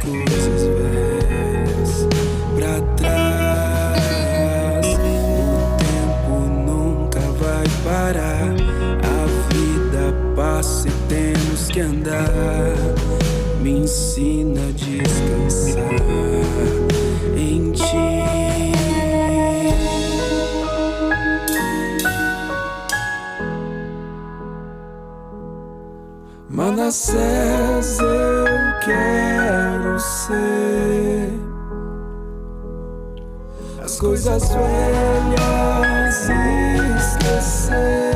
coisas velhas pra trás. O tempo nunca vai parar. A vida passa e temos que andar. Me ensina a descansar em ti. Manassés eu quero ser. As coisas velhas esquecer.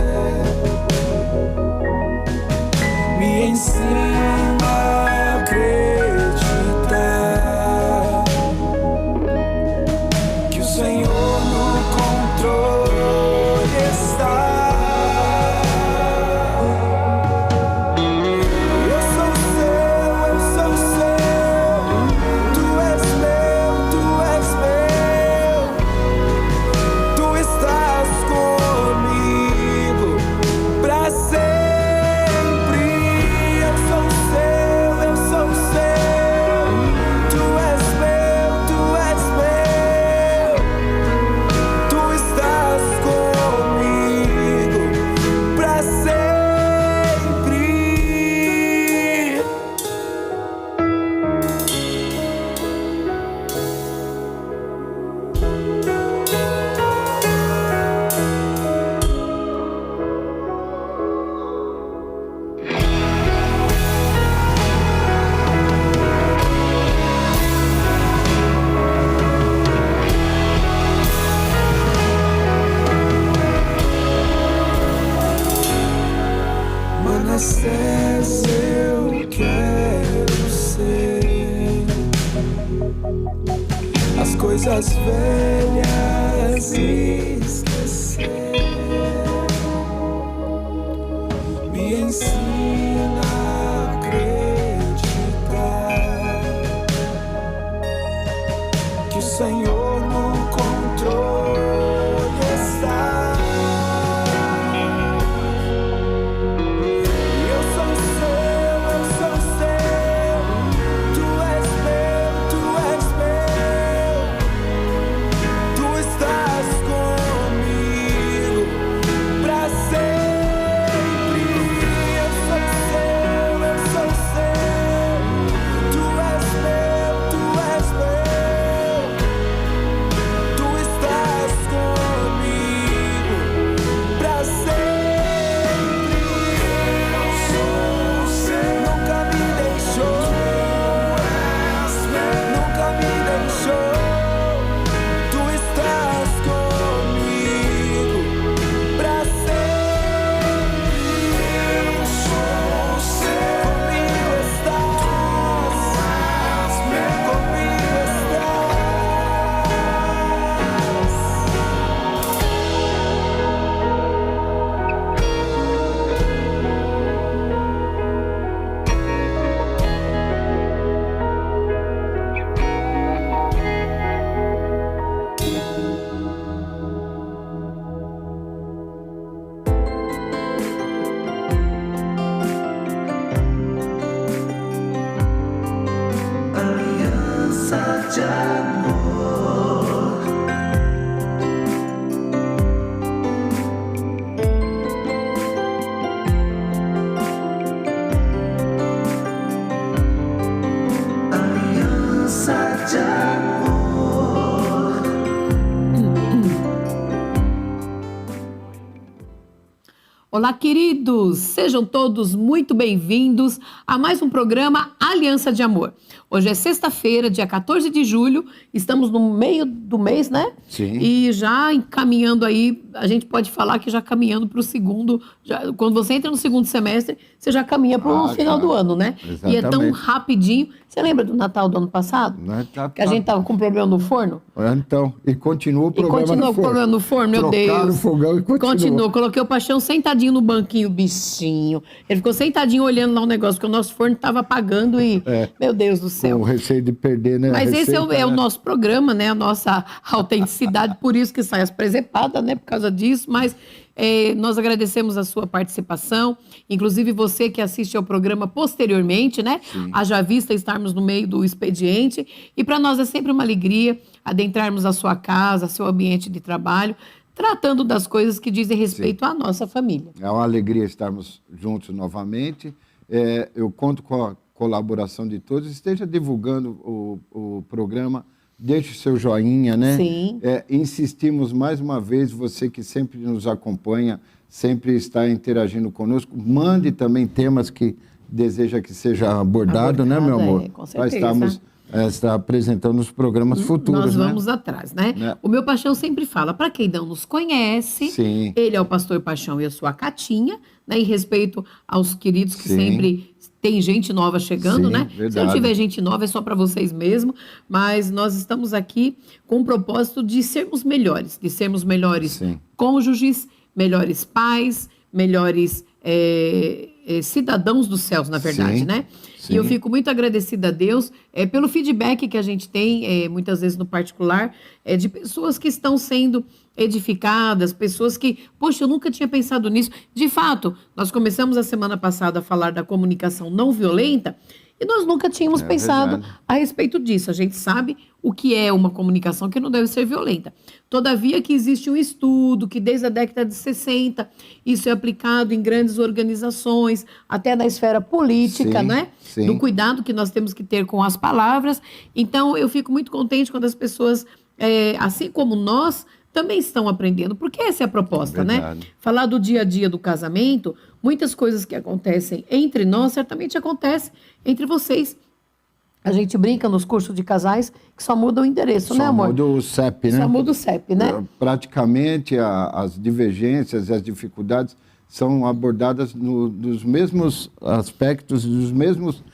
Me ensina a acreditar que o Senhor no controle está. Manassés eu quero ser. As coisas velhas esquecer. Me ensina a acreditar que o Senhor no controle está. Olá, queridos! Sejam todos muito bem-vindos a mais um programa Aliança de Amor. Hoje é sexta-feira, dia 14 de julho, estamos no meio do mês, né? Sim. E já encaminhando aí, a gente pode falar que já caminhando para o segundo, quando você entra no segundo semestre, você já caminha para o final do ano, né? Exatamente. E é tão rapidinho. Você lembra do Natal do ano passado? Que a gente estava com problema no forno? Então, e continua o problema no forno. O problema no forno, meu Deus. Trocaram o fogão e continuou. Coloquei o Paixão sentadinho no banquinho, bichinho. Ele ficou sentadinho olhando lá o negócio, porque o nosso forno estava apagando e, meu Deus do céu. Com receio de perder, né? Mas esse é o nosso programa, né? A nossa autenticidade, por isso que sai as presepadas, né? Por causa disso, mas Nós agradecemos a sua participação, inclusive você que assiste ao programa posteriormente, né? Sim. Haja vista estarmos no meio do expediente. E para nós é sempre uma alegria adentrarmos a sua casa, seu ambiente de trabalho, tratando das coisas que dizem respeito à nossa família. É uma alegria estarmos juntos novamente. Eu conto com a colaboração de todos. Esteja divulgando o programa, deixe o seu joinha, né? Sim. Insistimos mais uma vez, você que sempre nos acompanha, sempre está interagindo conosco, mande também temas que deseja que seja abordado, né, meu amor? Com certeza. Nós estamos apresentando nos programas futuros. Nós vamos atrás, né? O meu Paixão sempre fala, para quem não nos conhece, Sim. ele é o Pastor Paixão e eu sou a Catinha, né? Em respeito aos queridos que Sim. sempre tem gente nova chegando, Sim, né? verdade. Se não tiver gente nova, é só para vocês mesmo, mas nós estamos aqui com o propósito de sermos melhores Sim. cônjuges, melhores pais, melhores cidadãos dos céus, na verdade, Sim, né? sim. E eu fico muito agradecida a Deus pelo feedback que a gente tem, muitas vezes no particular, de pessoas que estão sendo edificadas, pessoas que, poxa, eu nunca tinha pensado nisso. De fato, nós começamos a semana passada a falar da comunicação não violenta e nós nunca tínhamos pensado verdade. a respeito disso. A gente sabe o que é uma comunicação que não deve ser violenta. Todavia que existe um estudo que desde a década de 60 isso é aplicado em grandes organizações, até na esfera política, Sim, né? sim. Do cuidado que nós temos que ter com as palavras. Então, eu fico muito contente quando as pessoas, assim como nós, também estão aprendendo, porque essa é a proposta, Verdade. né? Falar do dia a dia do casamento, muitas coisas que acontecem entre nós, certamente acontecem entre vocês. A gente brinca nos cursos de casais que só muda o endereço, né, Só amor? muda o CEP, né? Só muda o CEP, né? Praticamente as divergências e as dificuldades são abordadas dos mesmos aspectos, dos mesmos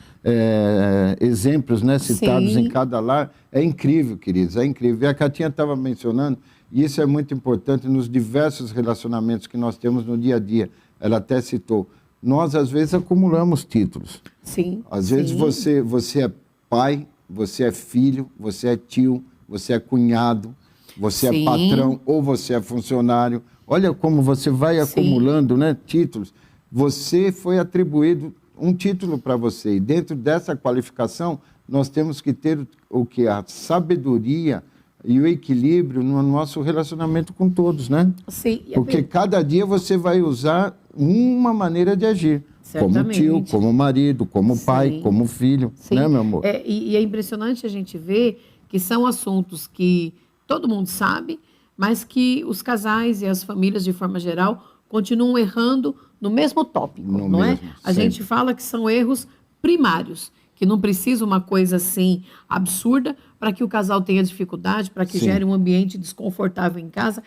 exemplos, né, citados Sim. em cada lar. É incrível, queridos, é incrível. E a Catinha estava mencionando, e isso é muito importante nos diversos relacionamentos que nós temos no dia a dia. Ela até citou, nós às vezes acumulamos títulos. Sim. Às vezes você é pai, você é filho, você é tio, você é cunhado, você Sim. é patrão ou você é funcionário. Olha como você vai acumulando, né, títulos. Você foi atribuído um título para você. E dentro dessa qualificação, nós temos que ter o que? A sabedoria e o equilíbrio no nosso relacionamento com todos, né? Sim. Porque cada dia você vai usar uma maneira de agir. Como Certamente. tio, como marido, como pai, Sim. como filho, Sim. né, meu amor? E é impressionante a gente ver que são assuntos que todo mundo sabe, mas que os casais e as famílias, de forma geral, continuam errando no mesmo tópico, No não mesmo, é? A sempre. gente fala que são erros primários, que não precisa uma coisa assim absurda para que o casal tenha dificuldade, para que Sim. gere um ambiente desconfortável em casa.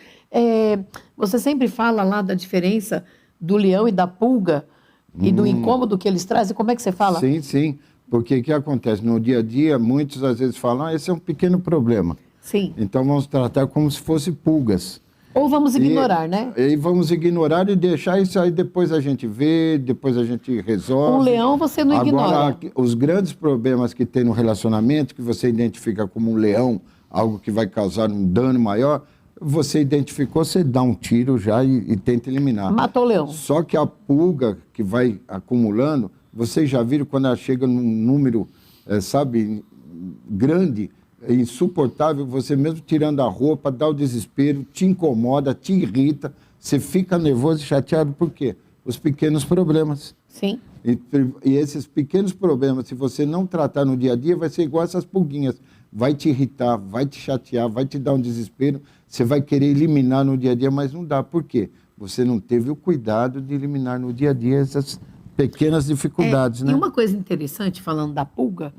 Você sempre fala lá da diferença do leão e da pulga e do incômodo que eles trazem. Como é que você fala? Sim, sim. Porque o que acontece? No dia a dia, muitos às vezes falam, esse é um pequeno problema. Sim. Então vamos tratar como se fosse pulgas. Ou vamos ignorar, né? E vamos ignorar e deixar isso aí, depois a gente vê, depois a gente resolve. Um leão você não ignora. Agora, os grandes problemas que tem no relacionamento, que você identifica como um leão, algo que vai causar um dano maior, você identificou, você dá um tiro já e tenta eliminar. Matou o leão. Só que a pulga que vai acumulando, vocês já viram quando ela chega num número, grande, insuportável, você mesmo tirando a roupa, dá o desespero, te incomoda, te irrita, você fica nervoso e chateado, por quê? Os pequenos problemas. Sim. E esses pequenos problemas, se você não tratar no dia a dia, vai ser igual essas pulguinhas. Vai te irritar, vai te chatear, vai te dar um desespero, você vai querer eliminar no dia a dia, mas não dá. Por quê? Você não teve o cuidado de eliminar no dia a dia essas pequenas dificuldades, né? E uma coisa interessante, falando da pulga,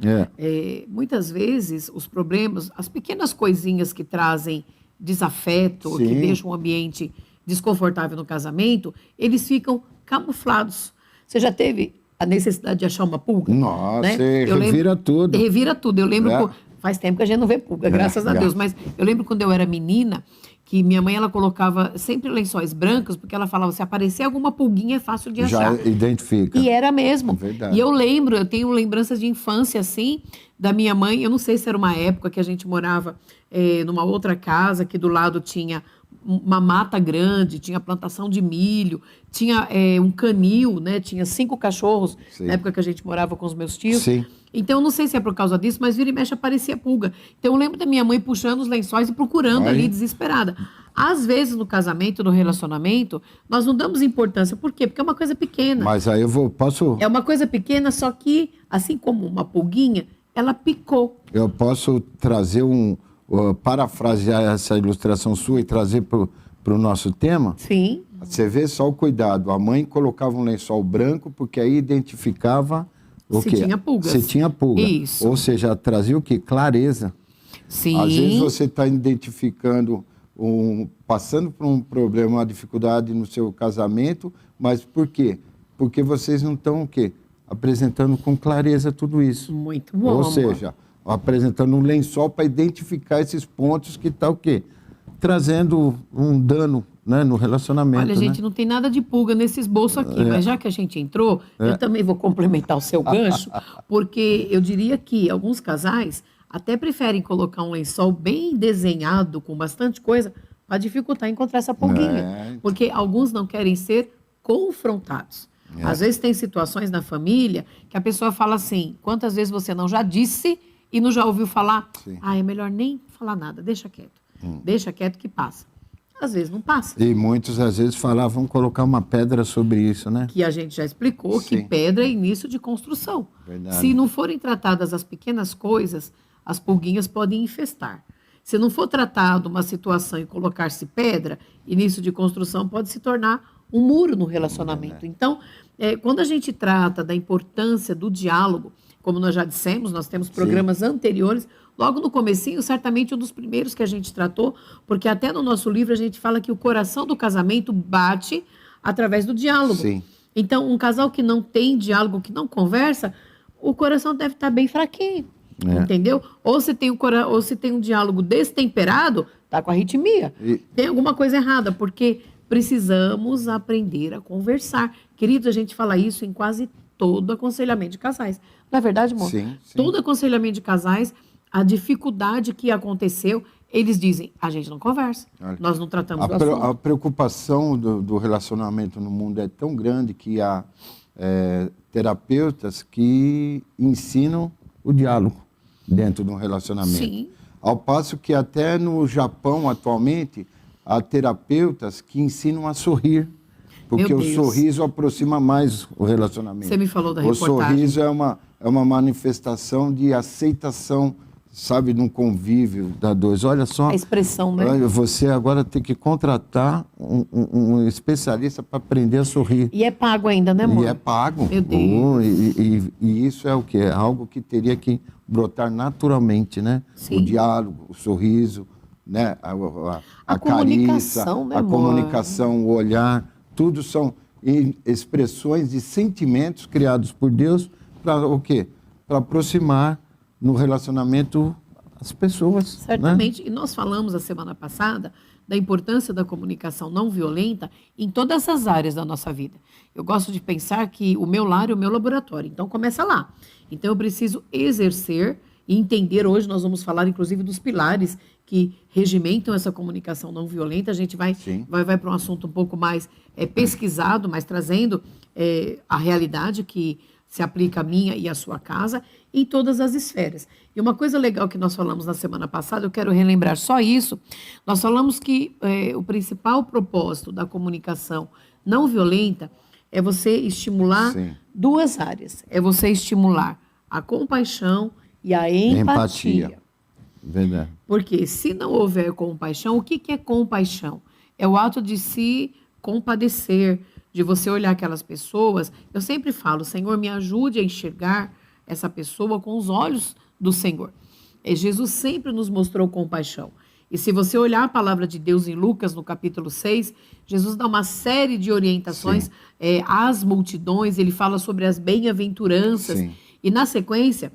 muitas vezes os problemas, as pequenas coisinhas que trazem desafeto, Sim. que deixam o ambiente desconfortável no casamento, eles ficam camuflados. Você já teve a necessidade de achar uma pulga? Nossa, né? revira tudo. Revira tudo. Eu lembro, É. faz tempo que a gente não vê pulga, graças a Deus, mas eu lembro quando eu era menina, que minha mãe ela colocava sempre lençóis brancos, porque ela falava, se aparecer alguma pulguinha é fácil de achar. Já identifica. E era mesmo. É verdade. E eu tenho lembranças de infância, assim, da minha mãe. Eu não sei se era uma época que a gente morava numa outra casa, que do lado tinha uma mata grande, tinha plantação de milho, tinha um canil, né? Tinha 5 cachorros, Sim. na época que a gente morava com os meus tios. Sim. Então, eu não sei se é por causa disso, mas vira e mexe aparecia pulga. Então, eu lembro da minha mãe puxando os lençóis e procurando ali, desesperada. Às vezes, no casamento, no relacionamento, nós não damos importância. Por quê? Porque é uma coisa pequena. Mas aí posso... É uma coisa pequena, só que, assim como uma pulguinha, ela picou. Eu posso trazer parafrasear essa ilustração sua e trazer para o nosso tema? Sim. Você vê só o cuidado. A mãe colocava um lençol branco porque aí identificava o Se quê? tinha pulgas. Se tinha pulga. Isso. Ou seja, trazia o quê? Clareza. Sim. Às vezes você está identificando, passando por um problema, uma dificuldade no seu casamento, mas por quê? Porque vocês não estão o quê? Apresentando com clareza tudo isso. Muito bom, Ou amor. seja, apresentando um lençol para identificar esses pontos que está o quê? Trazendo um dano, né, no relacionamento. Olha, gente, não tem nada de pulga nesses bolsos aqui, mas já que a gente entrou, eu também vou complementar o seu gancho, porque eu diria que alguns casais até preferem colocar um lençol bem desenhado, com bastante coisa, para dificultar encontrar essa pulguinha. Porque alguns não querem ser confrontados. Às vezes tem situações na família que a pessoa fala assim, quantas vezes você não já disse e não já ouviu falar? Sim. É melhor nem falar nada, deixa quieto. Deixa quieto que passa. Às vezes não passa. E muitos, às vezes, falavam colocar uma pedra sobre isso, né? Que a gente já explicou que Sim. pedra é início de construção. Verdade. Se não forem tratadas as pequenas coisas, as pulguinhas podem infestar. Se não for tratado uma situação e colocar-se pedra, início de construção pode se tornar um muro no relacionamento. Então, quando a gente trata da importância do diálogo, como nós já dissemos, nós temos programas anteriores, logo no comecinho, certamente um dos primeiros que a gente tratou, porque até no nosso livro a gente fala que o coração do casamento bate através do diálogo. Sim. Então, um casal que não tem diálogo, que não conversa, o coração deve estar bem fraquinho, entendeu? Ou se tem um diálogo destemperado, tá com arritmia. Tem alguma coisa errada, porque precisamos aprender a conversar. Queridos, a gente fala isso em quase todo aconselhamento de casais. Não é verdade, amor? Sim, sim. Todo aconselhamento de casais, a dificuldade que aconteceu, eles dizem, a gente não conversa, nós não tratamos do assunto. A preocupação do relacionamento no mundo é tão grande que há terapeutas que ensinam o diálogo dentro de um relacionamento. Sim. Ao passo que até no Japão, atualmente, há terapeutas que ensinam a sorrir. Porque Meu o Deus. sorriso aproxima mais o relacionamento. Você me falou da O reportagem. sorriso é uma manifestação de aceitação, sabe, de um convívio da dois. Olha só. A expressão, né? Olha, você agora tem que contratar um especialista para aprender a sorrir. E é pago ainda, né, amor? E é pago. Meu Deus. E isso é o quê? É algo que teria que brotar naturalmente, né? Sim. O diálogo, o sorriso, né? A comunicação, carícia, né, a amor? comunicação, o olhar, tudo são expressões de sentimentos criados por Deus para o quê? Para aproximar no relacionamento as pessoas. Certamente. Né? E nós falamos a semana passada da importância da comunicação não violenta em todas as áreas da nossa vida. Eu gosto de pensar que o meu lar é o meu laboratório. Então, começa lá. Então, eu preciso exercer e entender. Hoje nós vamos falar, inclusive, dos pilares que regimentam essa comunicação não violenta. A gente vai para um assunto um pouco mais pesquisado, mas trazendo a realidade que se aplica a minha e a sua casa em todas as esferas. E uma coisa legal que nós falamos na semana passada, eu quero relembrar só isso, nós falamos que o principal propósito da comunicação não violenta é você estimular duas áreas. É você estimular a compaixão e a empatia. Verdade. Porque se não houver compaixão, o que é compaixão? É o ato de se compadecer, de você olhar aquelas pessoas. Eu sempre falo, Senhor, me ajude a enxergar essa pessoa com os olhos do Senhor. Jesus sempre nos mostrou compaixão. E se você olhar a palavra de Deus em Lucas, no capítulo 6, Jesus dá uma série de orientações às multidões, ele fala sobre as bem-aventuranças. E na sequência,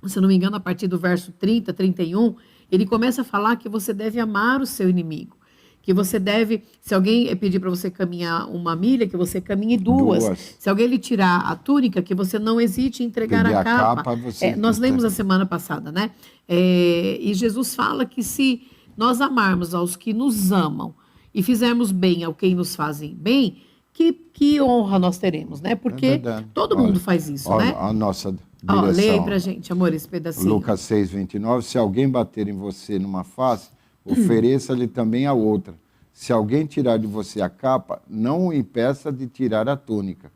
se eu não me engano, a partir do verso 30, 31, ele começa a falar que você deve amar o seu inimigo. Que você deve, se alguém pedir para você caminhar 1 milha, que você caminhe 2. Se alguém lhe tirar a túnica, que você não hesite em entregar a capa. Nós lemos a semana passada, né? E Jesus fala que se nós amarmos aos que nos amam, e fizermos bem ao quem nos fazem bem, que honra nós teremos, né? Porque verdade. todo mundo faz isso, Olha, né? a nossa Ó, direção. lê aí pra gente, amor, esse pedacinho. Lucas 6:29, se alguém bater em você numa face, ofereça-lhe também a outra. Se alguém tirar de você a capa, não o impeça de tirar a túnica.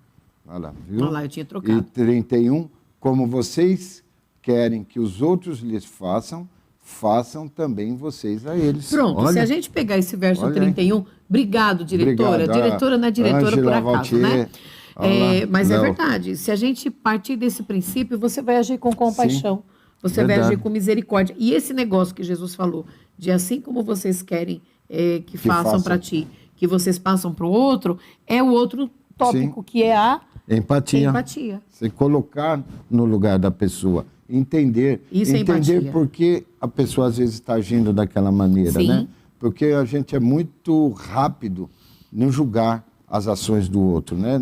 Olha lá, viu? Olha lá, eu tinha trocado. E 31, como vocês querem que os outros lhes façam, façam também vocês a eles. Pronto, Olha, se a gente pegar esse verso olha aí. 31, obrigado, diretora. Obrigado, Diretora não é diretora Ângela por acaso, Valtier. né? Olha lá, Mas é Léo. verdade, se a gente partir desse princípio, você vai agir com compaixão, você vai verdade. agir com misericórdia. E esse negócio que Jesus falou, de assim como vocês querem que façam façam. para ti, que vocês passam para o outro, é o outro tópico, Sim. que é a Empatia. empatia. Você colocar no lugar da pessoa, entender. Isso é entender empatia. por que a pessoa às vezes está agindo daquela maneira, Sim. né? Porque a gente é muito rápido no julgar as ações do outro, né?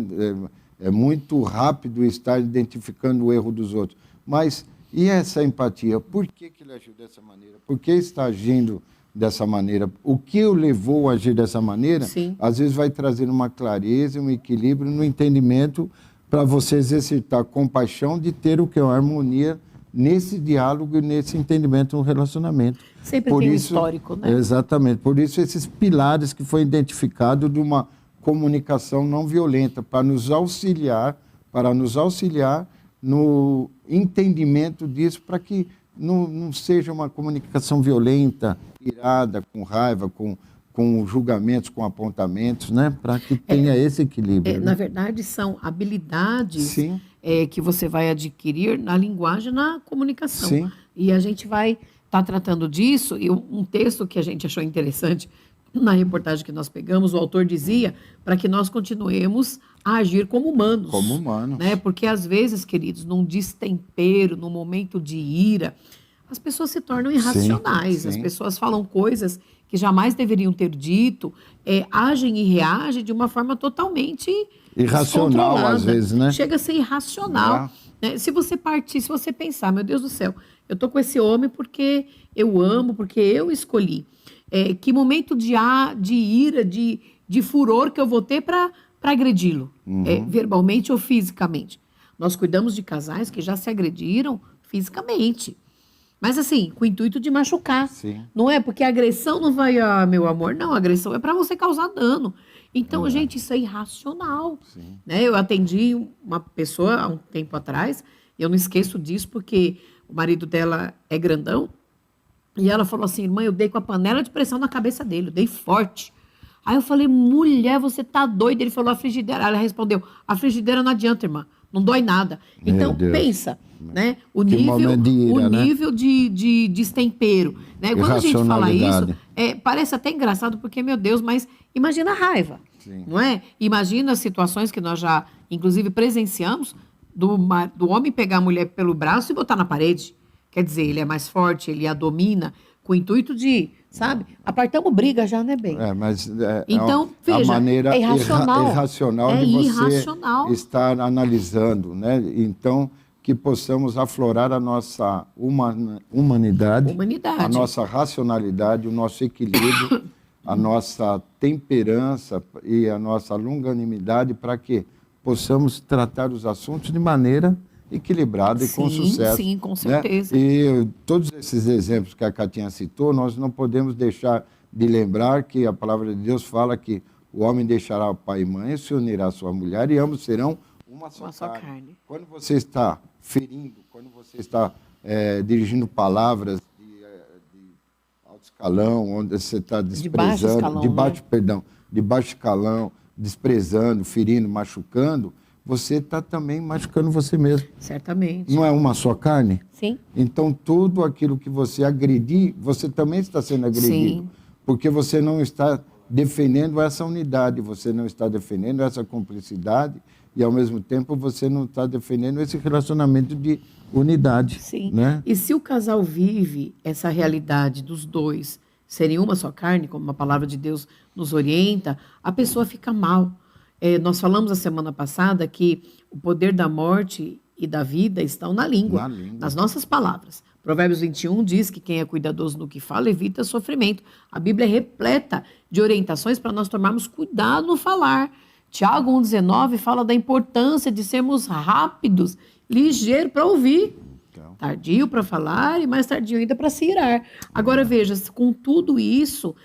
É muito rápido estar identificando o erro dos outros. Mas e essa empatia? Por que ele agiu dessa maneira? Por que está agindo dessa maneira? O que o levou a agir dessa maneira? Sim. Às vezes vai trazer uma clareza, um equilíbrio no entendimento para você exercitar compaixão de ter o que é uma harmonia nesse diálogo e nesse entendimento no relacionamento. Sempre tem um histórico, né? Exatamente. Por isso esses pilares que foi identificado de uma comunicação não violenta para nos auxiliar no entendimento disso, para que não seja uma comunicação violenta, irada, com raiva, com julgamentos, com apontamentos, né? Para que tenha esse equilíbrio. Na verdade, são habilidades Sim. Que você vai adquirir na linguagem, na comunicação. Sim. E a gente vai estar tratando disso, e um texto que a gente achou interessante na reportagem que nós pegamos, o autor dizia para que nós continuemos a agir como humanos. Como humanos. Né? Porque às vezes, queridos, num destempero, num momento de ira, as pessoas se tornam irracionais, sim. as pessoas falam coisas que jamais deveriam ter dito, agem e reagem de uma forma totalmente Irracional, descontrolada. às vezes, né? Chega a ser irracional. Né? Se você pensar, meu Deus do céu, eu tô com esse homem porque eu amo, porque eu escolhi. Que momento de ira, de furor que eu vou ter para agredi-lo, verbalmente ou fisicamente. Nós cuidamos de casais que já se agrediram fisicamente. Mas assim, com o intuito de machucar. Sim. Não é? Porque a agressão não vai, meu amor. Não, a agressão é para você causar dano. Então, gente, isso é irracional. Sim. Né? Eu atendi uma pessoa há um tempo atrás, e eu não esqueço disso, porque o marido dela é grandão, e ela falou assim, irmã, eu dei com a panela de pressão na cabeça dele, eu dei forte. Aí eu falei, mulher, você tá doida? Ele falou, a frigideira. Ela respondeu, a frigideira não adianta, irmã, não dói nada. Meu Então, Deus. pensa, né? O Que nível, momento de ira, né? nível de destempero. Né? Quando a gente fala isso, Irracionalidade. parece até engraçado, porque, meu Deus, mas imagina a raiva, Sim. não é? Imagina as situações que nós já, inclusive, presenciamos do homem pegar a mulher pelo braço e botar na parede. Quer dizer, ele é mais forte, ele a domina, com o intuito de, sabe? Apartamos briga já, né, bem? Mas Então, a veja, maneira é irracional. irracional É de você irracional. estar analisando, né? Então, que possamos aflorar a nossa humanidade, a nossa racionalidade, o nosso equilíbrio, a nossa temperança e a nossa longanimidade, para que possamos tratar os assuntos de maneira equilibrada e com Sim, sucesso. sim, com né? certeza. E todos esses exemplos que a Catinha citou, nós não podemos deixar de lembrar que a palavra de Deus fala que o homem deixará o pai e mãe, se unirá à sua mulher e ambos serão uma só carne. Quando você está ferindo, quando você está dirigindo palavras de alto escalão, onde você está desprezando, de baixo escalão, desprezando, ferindo, machucando, você está também machucando você mesmo. Certamente. Não é uma só carne? Sim. Então, tudo aquilo que você agredir, você também está sendo agredido. Sim. Porque você não está defendendo essa unidade, você não está defendendo essa cumplicidade e, ao mesmo tempo, você não está defendendo esse relacionamento de unidade. Sim. Né? E se o casal vive essa realidade dos dois serem uma só carne, como a palavra de Deus nos orienta, a pessoa fica mal. Nós falamos a semana passada que o poder da morte e da vida estão na língua, nas nossas palavras. Provérbios 21 diz que quem é cuidadoso no que fala evita sofrimento. A Bíblia é repleta de orientações para nós tomarmos cuidado no falar. Tiago 1,19 fala da importância de sermos rápidos, ligeiros para ouvir. Tardio para falar e mais tardio ainda para se irar. Agora veja, com tudo isso,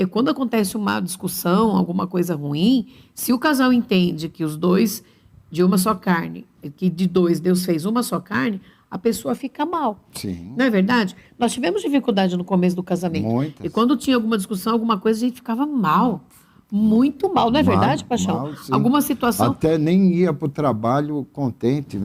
quando acontece uma discussão, alguma coisa ruim, se o casal entende que os dois de uma só carne, que de dois Deus fez uma só carne, a pessoa fica mal. Sim. Não é verdade? Nós tivemos dificuldade no começo do casamento. Muitas. E quando tinha alguma discussão, alguma coisa, a gente ficava mal. Muito mal, não é verdade, Paixão? Mal, sim. Alguma situação... Até nem ia para o trabalho contente,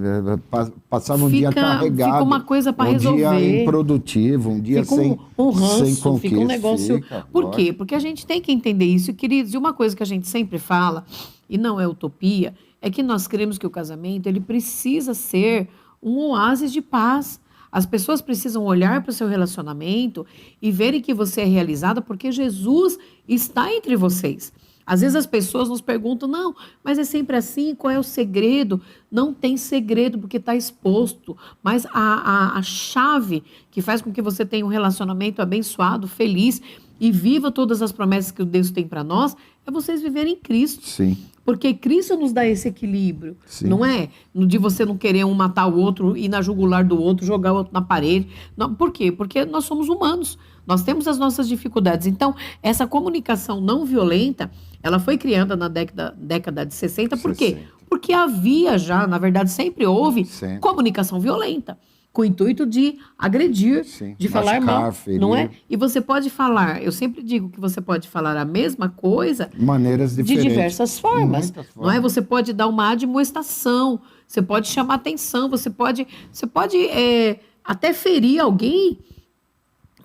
passava um dia carregado. Fica uma coisa para resolver. Um dia improdutivo, um dia fica sem ranço, sem conquista. Fica um negócio... Por lógico. quê? Porque a gente tem que entender isso, queridos. E uma coisa que a gente sempre fala, e não é utopia, é que nós cremos que o casamento ele precisa ser um oásis de paz. As pessoas precisam olhar para o seu relacionamento e verem que você é realizada porque Jesus está entre vocês. Às vezes as pessoas nos perguntam, não, mas é sempre assim, qual é o segredo? Não tem segredo porque está exposto, mas a chave que faz com que você tenha um relacionamento abençoado, feliz e viva todas as promessas que Deus tem para nós, é vocês viverem em Cristo. Sim. Porque Cristo nos dá esse equilíbrio, Sim. não é? De você não querer um matar o outro, ir na jugular do outro, jogar o outro na parede. Não, por quê? Porque nós somos humanos, nós temos as nossas dificuldades. Então, essa comunicação não violenta, ela foi criada na década de 60, por quê? Porque havia já, na verdade, sempre houve comunicação violenta, com o intuito de agredir, de falar mal, ferir. Não é? E você pode falar, eu sempre digo que você pode falar a mesma coisa maneiras diferentes, de diversas formas, não é? Você pode dar uma admoestação, você pode chamar atenção, você pode até ferir alguém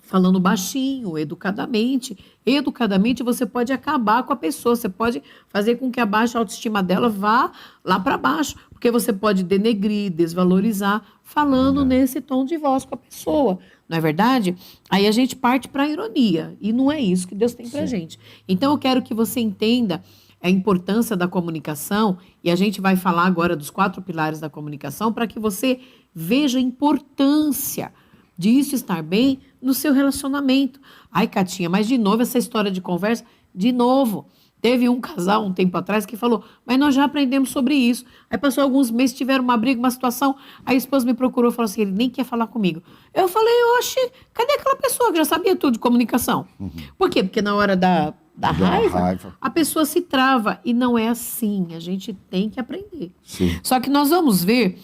falando baixinho, educadamente. Educadamente você pode acabar com a pessoa, você pode fazer com que a baixa autoestima dela vá lá para baixo, porque você pode denegrir, desvalorizar, falando nesse tom de voz com a pessoa, não é verdade? Aí a gente parte para a ironia, e não é isso que Deus tem para a gente. Então eu quero que você entenda a importância da comunicação, e a gente vai falar agora dos 4 pilares da comunicação, para que você veja a importância disso estar bem no seu relacionamento. Ai, Catinha, mas de novo essa história de conversa, de novo. Teve um casal um tempo atrás que falou, mas nós já aprendemos sobre isso. Aí passou alguns meses, tiveram uma briga, uma situação, aí a esposa me procurou e falou assim, ele nem quer falar comigo. Eu falei, oxe, cadê aquela pessoa que já sabia tudo de comunicação? Por quê? Porque na hora da raiva, a pessoa se trava. E não é assim. A gente tem que aprender. Sim. Só que nós vamos ver,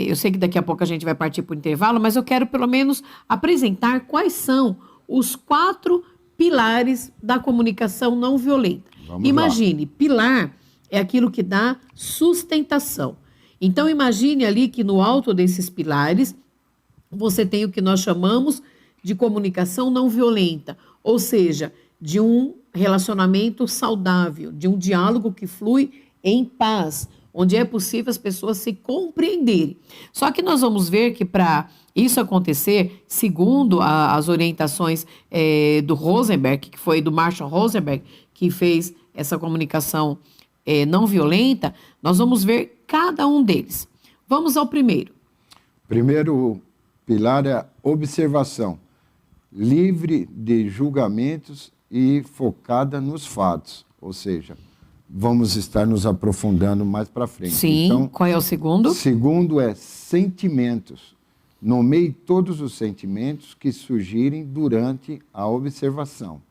eu sei que daqui a pouco a gente vai partir para o intervalo, mas eu quero pelo menos apresentar quais são os 4 pilares da comunicação não violenta. Imagine, pilar é aquilo que dá sustentação. Então imagine ali que no alto desses pilares você tem o que nós chamamos de comunicação não violenta, ou seja, de um relacionamento saudável, de um diálogo que flui em paz, onde é possível as pessoas se compreenderem. Só que nós vamos ver que para isso acontecer, segundo as orientações do Rosenberg, que foi do Marshall Rosenberg, que fez essa comunicação não violenta, nós vamos ver cada um deles. Vamos ao primeiro. Primeiro pilar é a observação, livre de julgamentos e focada nos fatos, ou seja, vamos estar nos aprofundando mais para frente. Sim, então, qual é o segundo? Segundo é sentimentos. Nomeie todos os sentimentos que surgirem durante a observação.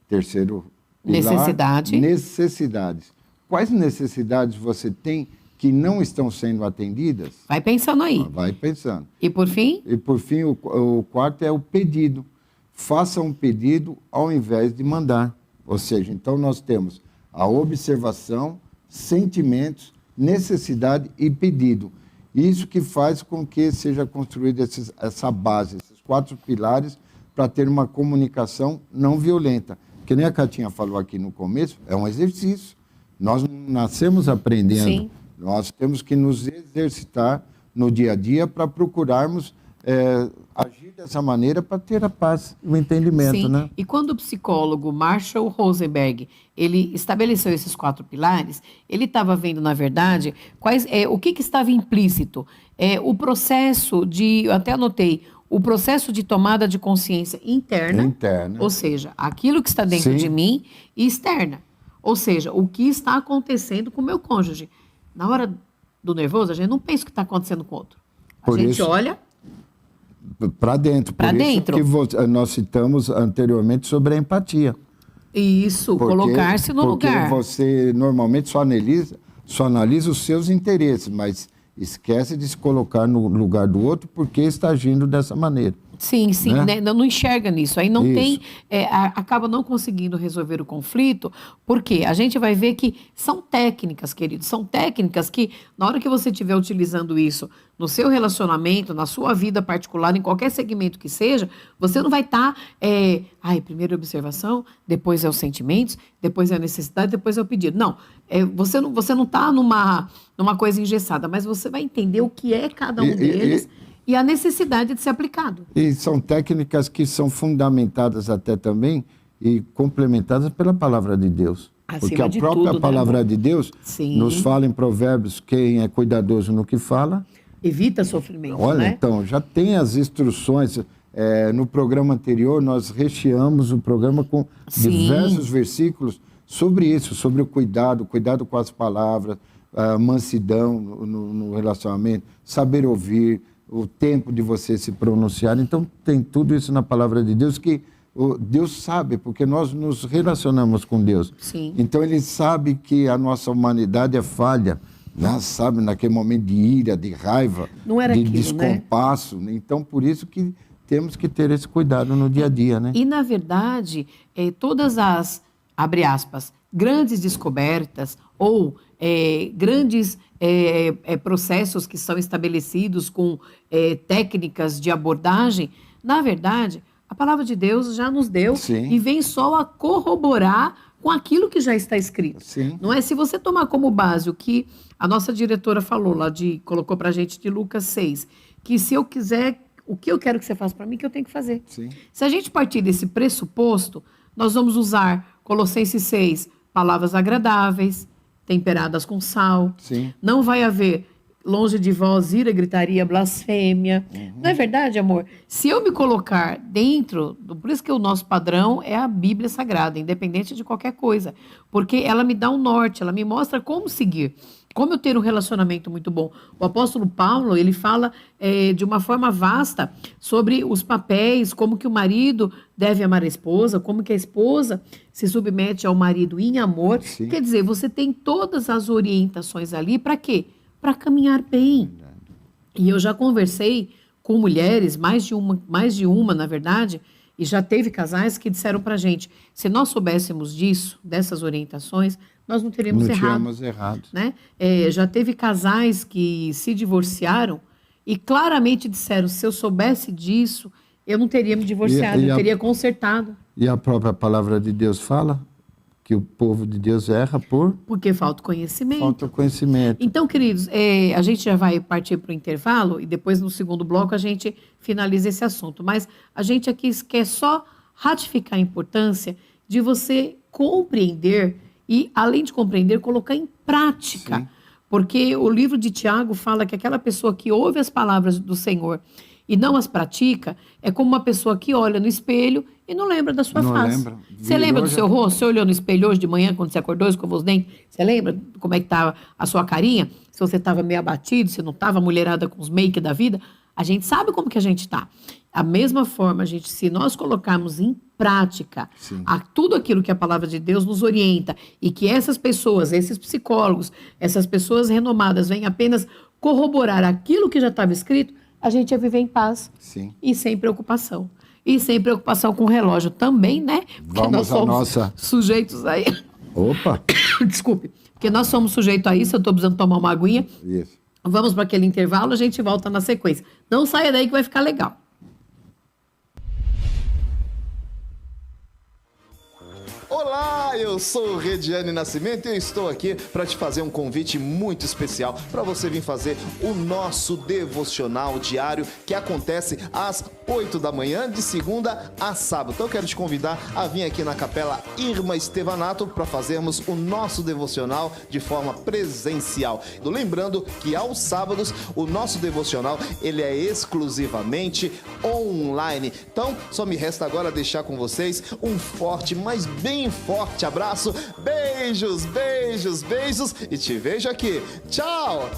Terceiro pilar, necessidades. Quais necessidades você tem que não estão sendo atendidas? Vai pensando aí. Vai pensando. E por fim? E por fim, o quarto é o pedido. Faça um pedido ao invés de mandar. Ou seja, então nós temos a observação, sentimentos, necessidade e pedido. Isso que faz com que seja construída essa base, esses 4 pilares, para ter uma comunicação não violenta. Que nem a Catinha falou aqui no começo, é um exercício. Nós não nascemos aprendendo. Sim. Nós temos que nos exercitar no dia a dia para procurarmos agir dessa maneira para ter a paz, o entendimento, Sim. né? E quando o psicólogo Marshall Rosenberg ele estabeleceu esses 4 pilares, ele estava vendo, na verdade, o que estava implícito. O processo eu até anotei, o processo de tomada de consciência interna, ou seja, aquilo que está dentro de mim, e externa. Ou seja, o que está acontecendo com o meu cônjuge. Na hora do nervoso, a gente não pensa o que está acontecendo com o outro. A gente olha para dentro. Para dentro. Que nós citamos anteriormente sobre a empatia. Isso, colocar-se no lugar. Porque você normalmente só analisa os seus interesses, mas esquece de se colocar no lugar do outro porque está agindo dessa maneira. Sim, né? Não enxerga nisso. Aí não Isso. tem, acaba não conseguindo resolver o conflito, porque a gente vai ver que são técnicas, queridos, são técnicas que, na hora que você estiver utilizando isso no seu relacionamento, na sua vida particular, em qualquer segmento que seja, você não vai estar, primeiro a observação, depois é os sentimentos, depois é a necessidade, depois é o pedido. Não, você não está numa coisa engessada, mas você vai entender o que é cada um deles. E a necessidade de ser aplicado. E são técnicas que são fundamentadas até também e complementadas pela palavra de Deus. Porque a própria palavra de Deus nos fala em Provérbios, quem é cuidadoso no que fala... evita sofrimento, Olha, né? Então, já tem as instruções. No programa anterior, nós recheamos o programa com diversos versículos sobre isso, sobre o cuidado com as palavras, a mansidão no relacionamento, saber ouvir, o tempo de você se pronunciar. Então, tem tudo isso na palavra de Deus que Deus sabe, porque nós nos relacionamos com Deus. Sim. Então, Ele sabe que a nossa humanidade é falha, né? Sabe, naquele momento de ira, de raiva, de descompasso. Né? Então, por isso que temos que ter esse cuidado no dia a dia. Né? E, na verdade, todas as, abre aspas, grandes descobertas ou grandes processos que são estabelecidos com técnicas de abordagem, na verdade, a palavra de Deus já nos deu e vem só a corroborar com aquilo que já está escrito. Sim. Não é? Se você tomar como base o que a nossa diretora falou lá, colocou para a gente de Lucas 6, que se eu quiser, o que eu quero que você faça para mim, que eu tenho que fazer. Sim. Se a gente partir desse pressuposto, nós vamos usar Colossenses 6, palavras agradáveis, temperadas com sal. Sim. Não vai haver longe de vós ira, gritaria, blasfêmia. Não é verdade, amor? Se eu me colocar dentro, por isso que o nosso padrão é a Bíblia Sagrada, independente de qualquer coisa, porque ela me dá um norte, ela me mostra como seguir, como eu ter um relacionamento muito bom. O apóstolo Paulo, ele fala de uma forma vasta sobre os papéis, como que o marido deve amar a esposa, como que a esposa se submete ao marido em amor. Sim. Quer dizer, você tem todas as orientações ali para quê? Para caminhar bem. E eu já conversei com mulheres, mais de uma, na verdade, e já teve casais que disseram para a gente, se nós soubéssemos disso, dessas orientações, nós não teríamos errado. Né? Já teve casais que se divorciaram e claramente disseram, se eu soubesse disso, eu não teria me divorciado, eu teria consertado. E a própria palavra de Deus fala que o povo de Deus erra porque falta conhecimento. Falta conhecimento. Então, queridos, a gente já vai partir para o intervalo e depois no segundo bloco a gente finaliza esse assunto. Mas a gente aqui quer só ratificar a importância de você compreender e, além de compreender, colocar em prática. Sim. Porque o livro de Tiago fala que aquela pessoa que ouve as palavras do Senhor e não as pratica, é como uma pessoa que olha no espelho e não lembra da sua face. Você lembra do seu rosto? Você olhou no espelho hoje de manhã, quando você acordou, escovou os dentes? Você lembra como é que estava a sua carinha? Se você estava meio abatido, se não estava mulherada com os make da vida? A gente sabe como que a gente está. A mesma forma, se nós colocarmos em prática tudo aquilo que a palavra de Deus nos orienta e que essas pessoas, esses psicólogos, essas pessoas renomadas vêm apenas corroborar aquilo que já estava escrito, a gente ia viver em paz. Sim. E sem preocupação. E sem preocupação com o relógio também, né? Porque nós somos sujeitos a isso. Opa! Desculpe. Porque nós somos sujeitos a isso, eu estou precisando tomar uma aguinha. Isso. Vamos para aquele intervalo, a gente volta na sequência. Não saia daí que vai ficar legal. Olá, eu sou o Rediane Nascimento e eu estou aqui para te fazer um convite muito especial para você vir fazer o nosso devocional diário que acontece às 8 da manhã, de segunda a sábado. Então eu quero te convidar a vir aqui na Capela Irma Estevanato para fazermos o nosso devocional de forma presencial. Lembrando que aos sábados o nosso devocional ele é exclusivamente online. Então só me resta agora deixar com vocês um forte, mas bem forte abraço. Beijos, beijos, beijos e te vejo aqui. Tchau!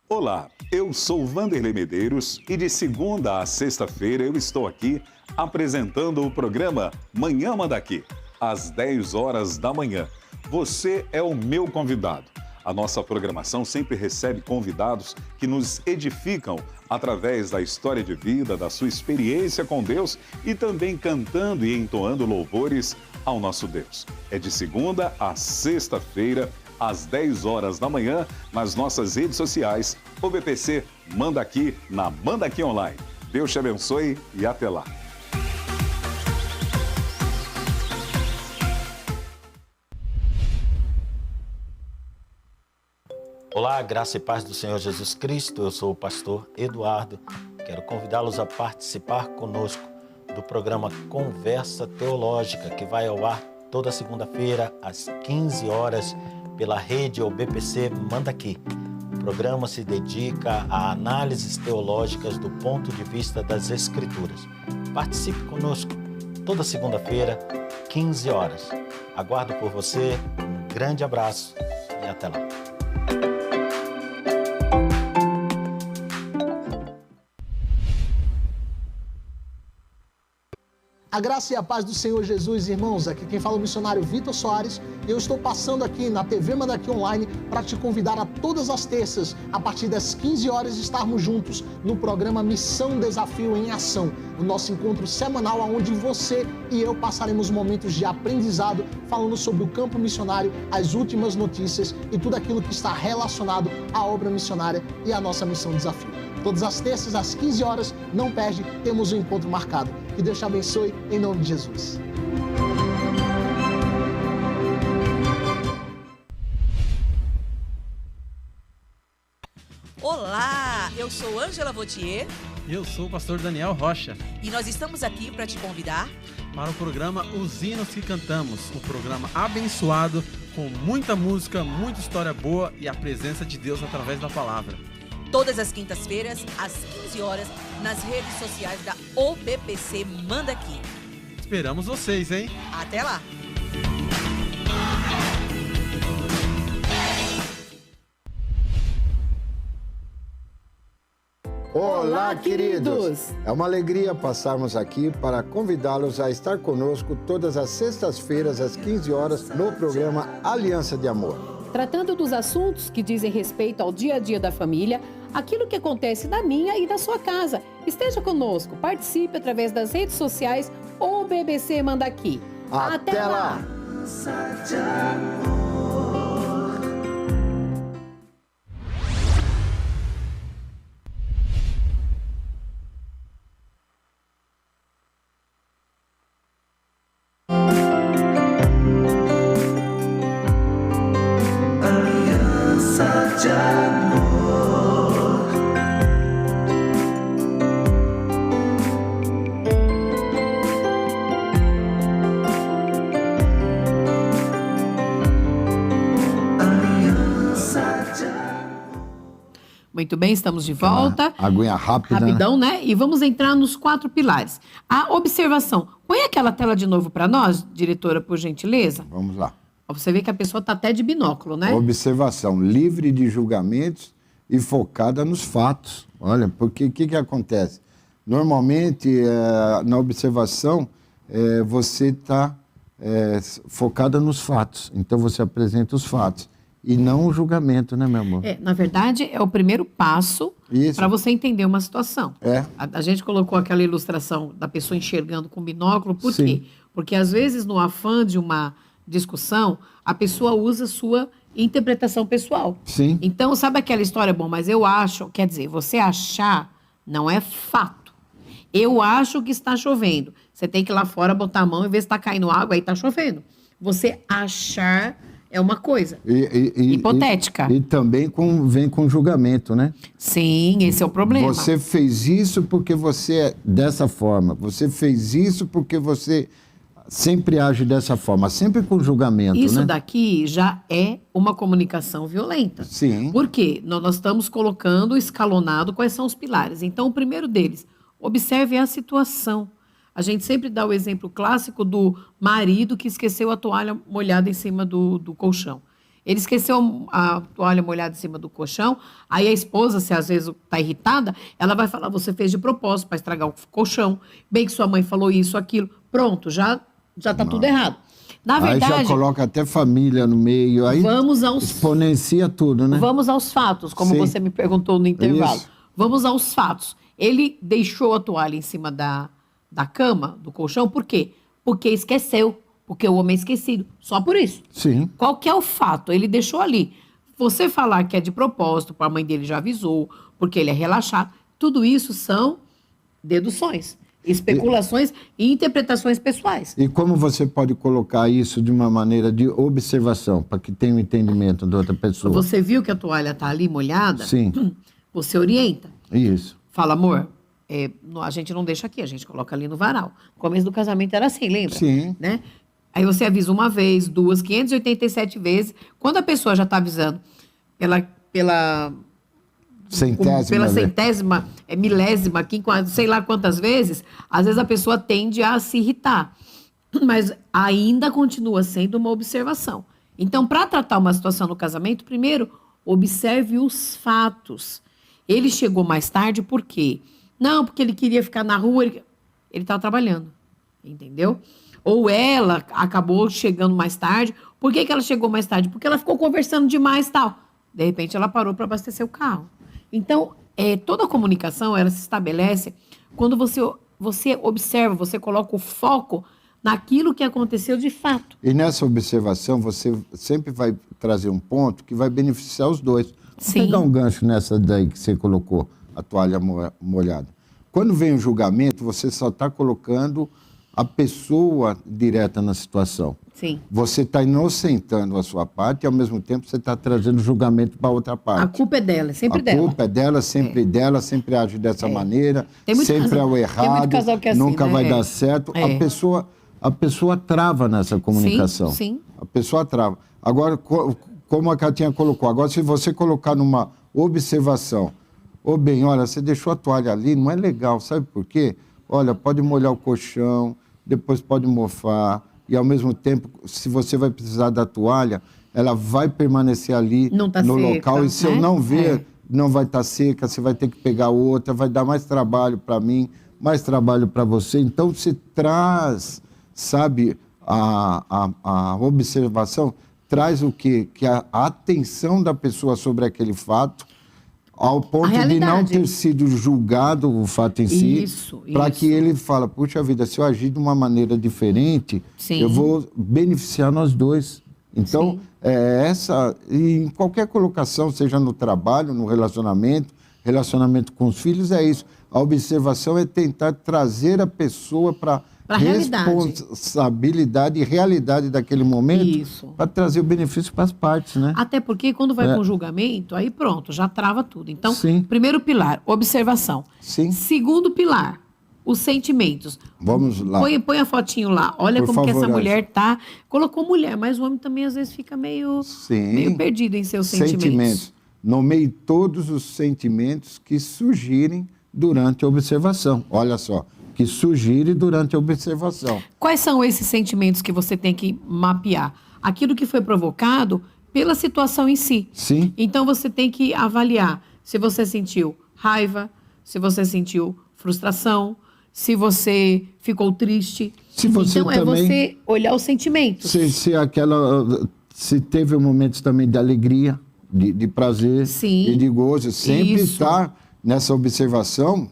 Olá, eu sou Vanderlei Medeiros e de segunda a sexta-feira eu estou aqui apresentando o programa Manhã Manda Aqui, às 10 horas da manhã. Você é o meu convidado. A nossa programação sempre recebe convidados que nos edificam através da história de vida, da sua experiência com Deus e também cantando e entoando louvores ao nosso Deus. É de segunda a sexta-feira, às 10 horas da manhã, nas nossas redes sociais, OBPC Manda Aqui, na Manda Aqui Online. Deus te abençoe e até lá. Olá, graça e paz do Senhor Jesus Cristo. Eu sou o pastor Eduardo. Quero convidá-los a participar conosco do programa Conversa Teológica, que vai ao ar toda segunda-feira, às 15 horas, pela rede OBPC Manda Aqui. O programa se dedica a análises teológicas do ponto de vista das Escrituras. Participe conosco toda segunda-feira, 15 horas. Aguardo por você, um grande abraço e até lá. A graça e a paz do Senhor Jesus, irmãos. Aqui quem fala é o missionário Vitor Soares. Eu estou passando aqui na TV Manda Aqui Online para te convidar a todas as terças, a partir das 15 horas, estarmos juntos no programa Missão Desafio em Ação. O nosso encontro semanal onde você e eu passaremos momentos de aprendizado falando sobre o campo missionário, as últimas notícias e tudo aquilo que está relacionado à obra missionária e à nossa Missão Desafio. Todas as terças, às 15 horas, não perde, temos um encontro marcado. Que Deus te abençoe, em nome de Jesus. Olá, eu sou Ângela Vautier. E eu sou o pastor Daniel Rocha. E nós estamos aqui para te convidar para o programa Os Hinos que Cantamos, um programa abençoado, com muita música, muita história boa e a presença de Deus através da palavra. Todas as quintas-feiras, às 15 horas, nas redes sociais da OBPC Manda Aqui. Esperamos vocês, hein? Até lá! Olá, queridos! É uma alegria passarmos aqui para convidá-los a estar conosco todas as sextas-feiras, às 15 horas, no programa Aliança de Amor. Tratando dos assuntos que dizem respeito ao dia a dia da família, aquilo que acontece na minha e na sua casa. Esteja conosco, participe através das redes sociais ou BBC Manda Aqui. Até lá! Muito bem, estamos de volta. Aguinha rápida. Rapidão, né? E vamos entrar nos 4 pilares. A observação. Põe aquela tela de novo para nós, diretora, por gentileza. Vamos lá. Você vê que a pessoa está até de binóculo, né? Observação, livre de julgamentos e focada nos fatos. Olha, porque o que acontece? Normalmente, na observação, você está focada nos fatos. Então, você apresenta os fatos. E não o julgamento, né, meu amor? Na verdade, é o primeiro passo para você entender uma situação. A gente colocou aquela ilustração da pessoa enxergando com binóculo. Por quê? Porque, às vezes, no afã de uma discussão, a pessoa usa sua interpretação pessoal. Sim. Então, sabe aquela história, bom, mas eu acho, quer dizer, você achar não é fato. Eu acho que está chovendo. Você tem que ir lá fora, botar a mão e ver se está caindo água, aí está chovendo. Você achar é uma coisa hipotética. E também vem com julgamento, né? Sim, esse é o problema. Você fez isso porque você é dessa forma. Você fez isso porque você sempre age dessa forma. Sempre com julgamento, isso, né? daqui já é uma comunicação violenta. Sim. Por quê? Nós estamos colocando escalonado quais são os pilares. Então, o primeiro deles, observe a situação. A gente sempre dá o exemplo clássico do marido que esqueceu a toalha molhada em cima do colchão. Ele esqueceu a toalha molhada em cima do colchão, aí a esposa, se às vezes está irritada, ela vai falar, você fez de propósito para estragar o colchão, bem que sua mãe falou isso, aquilo. Pronto, já está tudo errado. Na verdade... Aí já coloca até família no meio, aí exponencia tudo, né? Vamos aos fatos, como você me perguntou no intervalo. Isso. Vamos aos fatos. Ele deixou a toalha em cima da cama, do colchão, por quê? Porque esqueceu, porque o homem é esquecido, só por isso. Sim. Qual que é o fato? Ele deixou ali. Você falar que é de propósito, a mãe dele já avisou, porque ele é relaxado, tudo isso são deduções, especulações e interpretações pessoais. E como você pode colocar isso de uma maneira de observação, para que tenha um entendimento da outra pessoa? Você viu que a toalha está ali molhada? Sim. Você orienta. Isso. Fala, amor, a gente não deixa aqui, a gente coloca ali no varal. No começo do casamento era assim, lembra? Sim. Né? Aí você avisa uma vez, duas, 587 vezes. Quando a pessoa já está avisando pela centésima, milésima, sei lá quantas vezes, às vezes a pessoa tende a se irritar. Mas ainda continua sendo uma observação. Então, para tratar uma situação no casamento, primeiro, observe os fatos. Ele chegou mais tarde por quê? Não, porque ele queria ficar na rua, ele estava trabalhando, entendeu? Ou ela acabou chegando mais tarde. Por que ela chegou mais tarde? Porque ela ficou conversando demais e tal. De repente, ela parou para abastecer o carro. Então, toda a comunicação, ela se estabelece quando você observa, você coloca o foco naquilo que aconteceu de fato. E nessa observação, você sempre vai trazer um ponto que vai beneficiar os dois. Sim. Vou pegar um gancho nessa daí que você colocou, a toalha molhada. Quando vem o julgamento, você só está colocando a pessoa direta na situação. Sim. Você está inocentando a sua parte e, ao mesmo tempo, você está trazendo julgamento para a outra parte. A culpa é dela, é sempre dela. A culpa é dela, sempre age dessa maneira, sempre é o errado, tem muito casal que é assim, nunca né? vai dar certo. A pessoa trava nessa comunicação. Sim. A pessoa trava. Agora, como a Catinha colocou, agora se você colocar numa observação, bem, olha, você deixou a toalha ali, não é legal, sabe por quê? Olha, pode molhar o colchão, depois pode mofar, e ao mesmo tempo, se você vai precisar da toalha, ela vai permanecer ali no local, e se eu não ver, não vai estar seca, você vai ter que pegar outra, vai dar mais trabalho para mim, mais trabalho para você. Então, se traz, sabe, a observação, traz o quê? Que a atenção da pessoa sobre aquele fato, ao ponto de não ter sido julgado o fato em si, para que ele fale, puxa vida, se eu agir de uma maneira diferente, eu vou beneficiar nós dois. Então, em qualquer colocação, seja no trabalho, no relacionamento com os filhos, é isso. A observação é tentar trazer a pessoa para a responsabilidade e realidade daquele momento, para trazer o benefício para as partes, né? Até porque quando vai com o julgamento, aí pronto, já trava tudo. Então, primeiro pilar, observação. Sim. Segundo pilar, os sentimentos. Vamos lá. Põe a fotinho lá. Olha Por como favor, que essa Ângela. mulher tá. Colocou mulher, mas o homem também às vezes fica meio perdido em seus sentimentos. Nomeie todos os sentimentos que surgirem durante a observação. Olha só. Que surgirem durante a observação. Quais são esses sentimentos que você tem que mapear? Aquilo que foi provocado pela situação em si. Sim. Então, você tem que avaliar se você sentiu raiva, se você sentiu frustração, se você ficou triste. Então, você olhar os sentimentos. Se teve momentos também de alegria, de prazer e de gozo. Sempre estar nessa observação...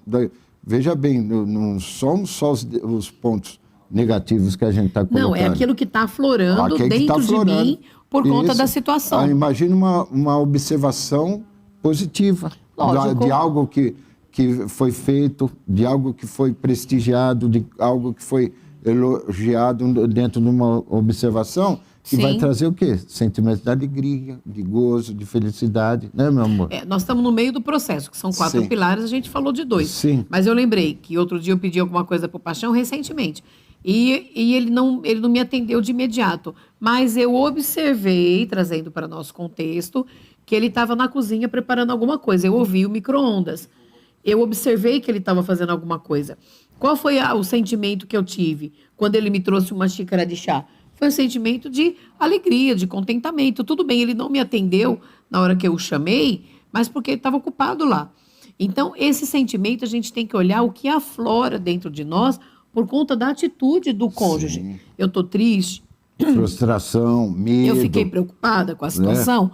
Veja bem, não somos só os pontos negativos que a gente está colocando. Não, é aquilo que está aflorando dentro de mim por conta da situação. Imagina uma observação positiva. Lógico. De algo que que foi feito, de algo que foi prestigiado, de algo que foi elogiado dentro de uma observação, que vai trazer o quê? Sentimento de alegria, de gozo, de felicidade, né, meu amor? Nós estamos no meio do processo, que são 4 pilares, a gente falou de 2. Sim. Mas eu lembrei que outro dia eu pedi alguma coisa para o Paixão recentemente. E ele não me atendeu de imediato. Mas eu observei, trazendo para nosso contexto, que ele estava na cozinha preparando alguma coisa. Eu ouvi o micro-ondas. Eu observei que ele estava fazendo alguma coisa. Qual foi o sentimento que eu tive quando ele me trouxe uma xícara de chá? Foi um sentimento de alegria, de contentamento. Tudo bem, ele não me atendeu na hora que eu o chamei, mas porque ele estava ocupado lá. Então, esse sentimento a gente tem que olhar o que aflora dentro de nós por conta da atitude do cônjuge. Sim. Eu estou triste. Frustração, medo. Eu fiquei preocupada com a situação.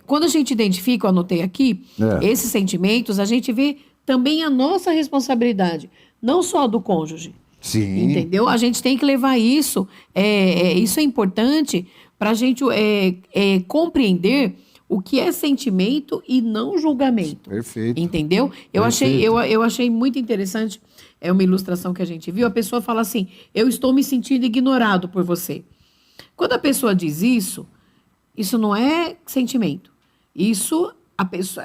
Quando a gente identifica, eu anotei aqui, esses sentimentos, a gente vê também a nossa responsabilidade, não só a do cônjuge. Sim. Entendeu? A gente tem que levar isso. Isso é importante para a gente compreender o que é sentimento e não julgamento. Perfeito. Entendeu? Eu achei muito interessante, uma ilustração que a gente viu. A pessoa fala assim: eu estou me sentindo ignorado por você. Quando a pessoa diz isso não é sentimento. Isso, a pessoa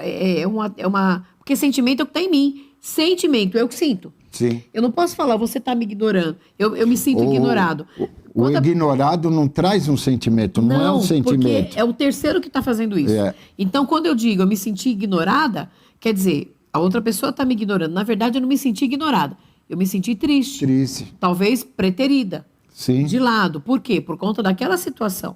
porque sentimento é o que está em mim. Sentimento é o que sinto. Sim. Eu não posso falar, você está me ignorando. Eu me sinto ignorado. O ignorado não traz um sentimento, não é um sentimento. Porque é o terceiro que está fazendo isso. Então, quando eu digo eu me senti ignorada, quer dizer, a outra pessoa está me ignorando. Na verdade, eu não me senti ignorada. Eu me senti triste. Triste. Talvez preterida. Sim. De lado. Por quê? Por conta daquela situação.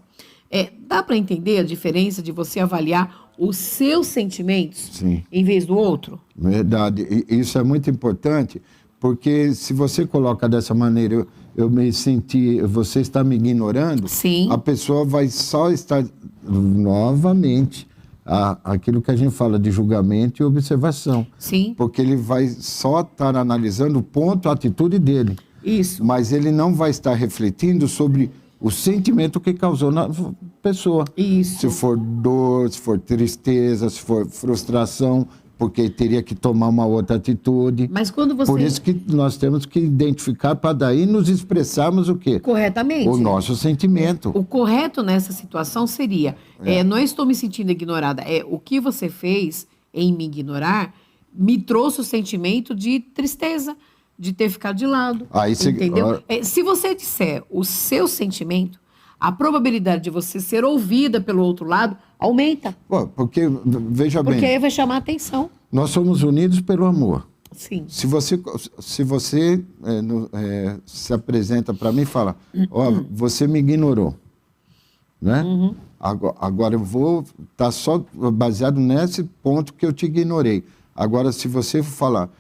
Dá para entender a diferença de você avaliar os seus sentimentos em vez do outro? Verdade. Isso é muito importante, porque se você coloca dessa maneira, eu me senti, você está me ignorando, a pessoa vai só estar novamente aquilo que a gente fala de julgamento e observação. Sim. Porque ele vai só estar analisando o ponto, a atitude dele. Isso. Mas ele não vai estar refletindo sobre o sentimento que causou na pessoa. Isso. Se for dor, se for tristeza, se for frustração, porque teria que tomar uma outra atitude. Mas quando você... Por isso que nós temos que identificar para daí nos expressarmos o quê? Corretamente. O nosso sentimento. O correto nessa situação seria, não estou me sentindo ignorada, o que você fez em me ignorar me trouxe o sentimento de tristeza, de ter ficado de lado, entendeu? Se você disser o seu sentimento, a probabilidade de você ser ouvida pelo outro lado aumenta. Porque, veja bem... Porque aí vai chamar a atenção. Nós somos unidos pelo amor. Sim. Se você se apresenta para mim e fala, você me ignorou, né? Agora eu vou estar só baseado nesse ponto que eu te ignorei. Agora, se você falar...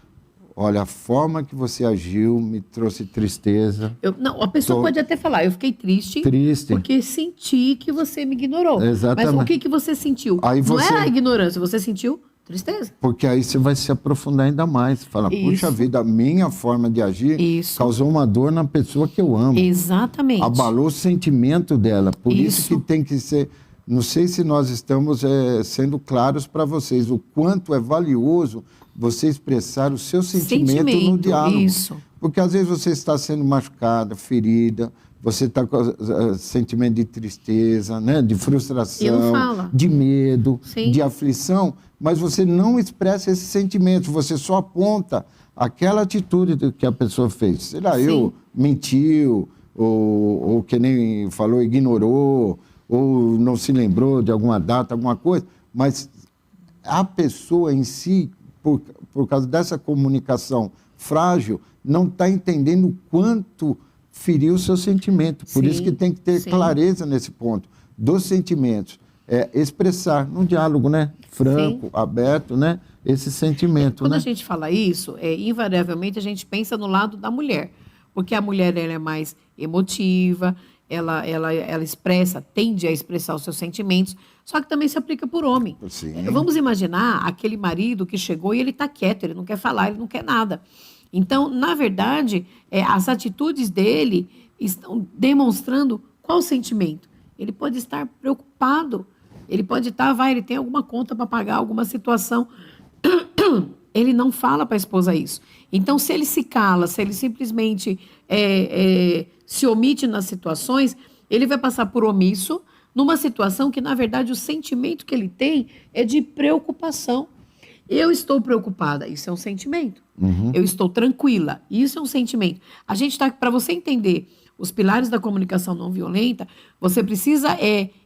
Olha, a forma que você agiu me trouxe tristeza. A pessoa pode até falar, eu fiquei triste porque senti que você me ignorou. Exatamente. Mas o que você sentiu? Não é a ignorância, você sentiu tristeza. Porque aí você vai se aprofundar ainda mais. Fala, puxa vida, a minha forma de agir causou uma dor na pessoa que eu amo. Exatamente. Abalou o sentimento dela. Por isso que tem que ser... Não sei se nós estamos sendo claros para vocês o quanto é valioso você expressar o seu sentimento no diálogo. Isso. Porque às vezes você está sendo machucada, ferida, você está com sentimento de tristeza, né? De frustração, de medo, de aflição, mas você não expressa esses sentimentos, você só aponta aquela atitude que a pessoa fez. Sei lá, mentiu, ou que nem falou, ignorou, ou não se lembrou de alguma data, alguma coisa, mas a pessoa em si, por causa dessa comunicação frágil, não está entendendo o quanto feriu o seu sentimento. Por isso que tem que ter clareza nesse ponto dos sentimentos. Expressar num diálogo, né? Franco, aberto, né? Esse sentimento. Quando a gente fala isso, invariavelmente a gente pensa no lado da mulher. Porque a mulher ela é mais emotiva, ela tende a expressar os seus sentimentos, só que também se aplica por homem. Vamos imaginar aquele marido que chegou e ele está quieto, ele não quer falar, ele não quer nada. Então, na verdade, as atitudes dele estão demonstrando qual sentimento. Ele pode estar preocupado, ele pode estar, ele tem alguma conta para pagar, alguma situação. ele não fala para a esposa isso. Então, se ele se cala, se ele simplesmente se omite nas situações, ele vai passar por omisso numa situação que, na verdade, o sentimento que ele tem é de preocupação. Eu estou preocupada, isso é um sentimento. Eu estou tranquila, isso é um sentimento. A gente está, para você entender os pilares da comunicação não violenta, você precisa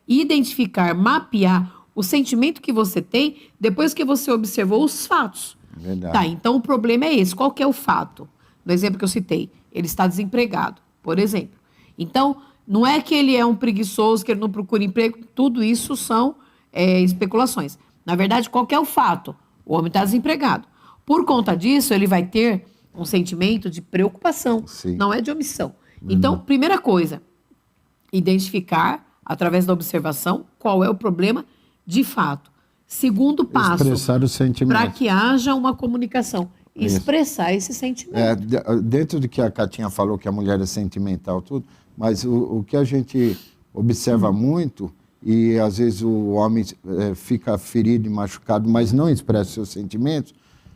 identificar, mapear o sentimento que você tem depois que você observou os fatos. Verdade. Tá, então o problema é esse. Qual que é o fato? No exemplo que eu citei, ele está desempregado, por exemplo. Então, não é que ele é um preguiçoso, que ele não procura emprego, tudo isso são especulações. Na verdade, qual que é o fato? O homem está desempregado. Por conta disso, ele vai ter um sentimento de preocupação, Sim. não é de omissão. Então, primeira coisa, identificar, através da observação, qual é o problema de fato. Segundo passo, Expressar o sentimento. para que haja uma comunicação, expressar esse sentimento. Dentro do que a Catinha falou, que a mulher é sentimental, tudo, mas o que a gente observa muito, e às vezes o homem fica ferido e machucado, mas não expressa seus sentimentos,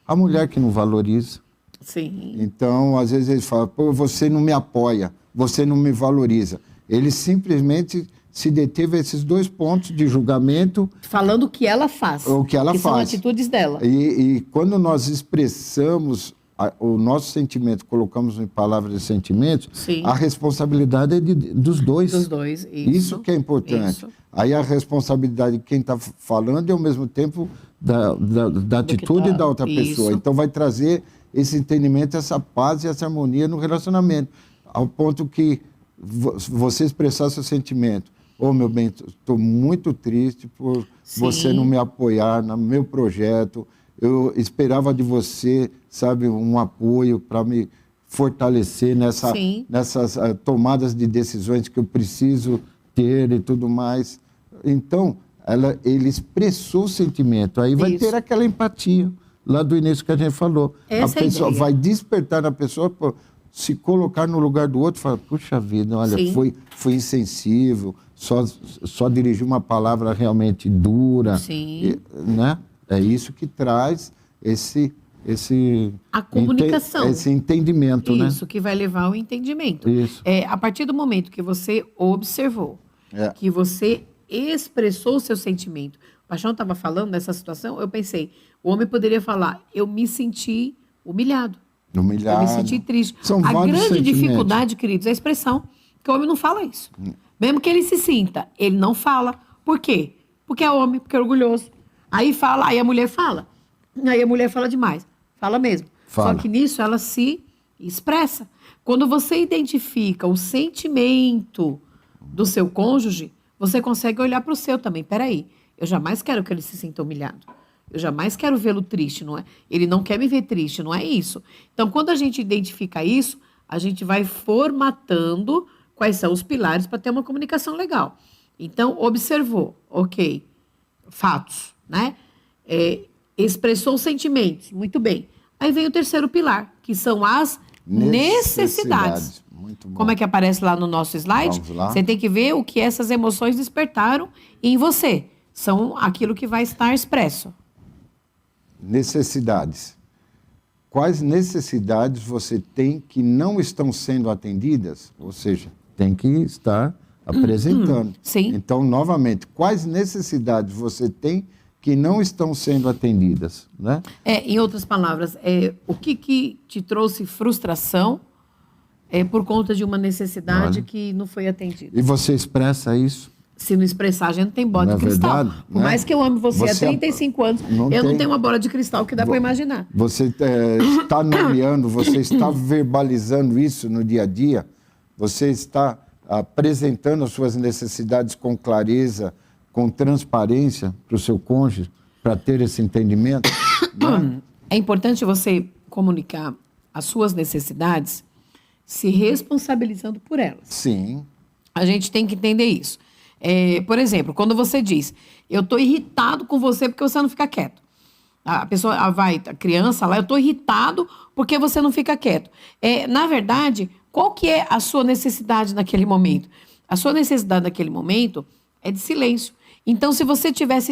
a mulher que não valoriza. Sim. Então, às vezes ele fala, pô, você não me apoia, você não me valoriza. Ele simplesmente se deteve a esses 2 pontos de julgamento. Falando o que ela faz. O que ela que faz. são atitudes dela. E quando nós expressamos o nosso sentimento, colocamos em palavras de sentimentos, Sim. a responsabilidade é dos dois. Dos dois, Isso que é importante. Isso. Aí a responsabilidade de quem está falando e ao mesmo tempo da atitude da outra pessoa. Isso. Então vai trazer esse entendimento, essa paz e essa harmonia no relacionamento. Ao ponto que você expressar seu sentimento. Ô, meu bem, estou muito triste por você não me apoiar no meu projeto. Eu esperava de você, sabe, um apoio para me fortalecer nessas tomadas de decisões que eu preciso ter e tudo mais. Então, ele expressou o sentimento. Aí vai ter aquela empatia lá do início que a gente falou. Essa a pessoa ideia. vai despertar na pessoa, se colocar no lugar do outro e falar, puxa vida, olha, foi insensível, só dirigiu uma palavra realmente dura. Sim. Né? É isso que traz a comunicação. Esse entendimento, né? Isso, que vai levar ao entendimento. Isso. A partir do momento que você observou, que você expressou o seu sentimento. O Paixão estava falando nessa situação, eu pensei, o homem poderia falar, eu me senti humilhado. Eu me senti triste. São a vários grande sentimentos. dificuldade, queridos, é a expressão, que o homem não fala isso. Mesmo que ele se sinta, ele não fala. Por quê? Porque é homem, porque é orgulhoso. Aí a mulher fala. Aí a mulher fala demais. Fala mesmo. Fala. Só que nisso ela se expressa. Quando você identifica o sentimento do seu cônjuge, você consegue olhar para o seu também. Peraí, eu jamais quero que ele se sinta humilhado. Eu jamais quero vê-lo triste, não é? Ele não quer me ver triste, não é isso. Então, quando a gente identifica isso, a gente vai formatando quais são os pilares para ter uma comunicação legal. Então, observou, ok, fatos, né? Expressou sentimentos, muito bem. Aí vem o terceiro pilar, que são as necessidades. Muito bom. Como é que aparece lá no nosso slide? Vamos lá. Você tem que ver o que essas emoções despertaram em você. São aquilo que vai estar expresso. Necessidades. Quais necessidades você tem que não estão sendo atendidas? Ou seja, tem que estar apresentando. Sim. Então, novamente, quais necessidades você tem que não estão sendo atendidas, né? Em outras palavras, o que te trouxe frustração por conta de uma necessidade que não foi atendida. E você expressa isso? Se não expressar, a gente não tem bola Não de é cristal. verdade, Por né? mais que eu ame você há 35 anos, não eu não tem. tenho uma bola de cristal que dá para imaginar. Você está nomeando, você está verbalizando isso no dia a dia, você está apresentando as suas necessidades com clareza, com transparência para o seu cônjuge, para ter esse entendimento. Né? É importante você comunicar as suas necessidades se responsabilizando por elas. Sim. A gente tem que entender isso. Por exemplo, quando você diz, eu estou irritado com você porque você não fica quieto. A pessoa a criança lá, eu estou irritado porque você não fica quieto. Na verdade, qual que é a sua necessidade naquele momento? A sua necessidade naquele momento é de silêncio. Então, se você tivesse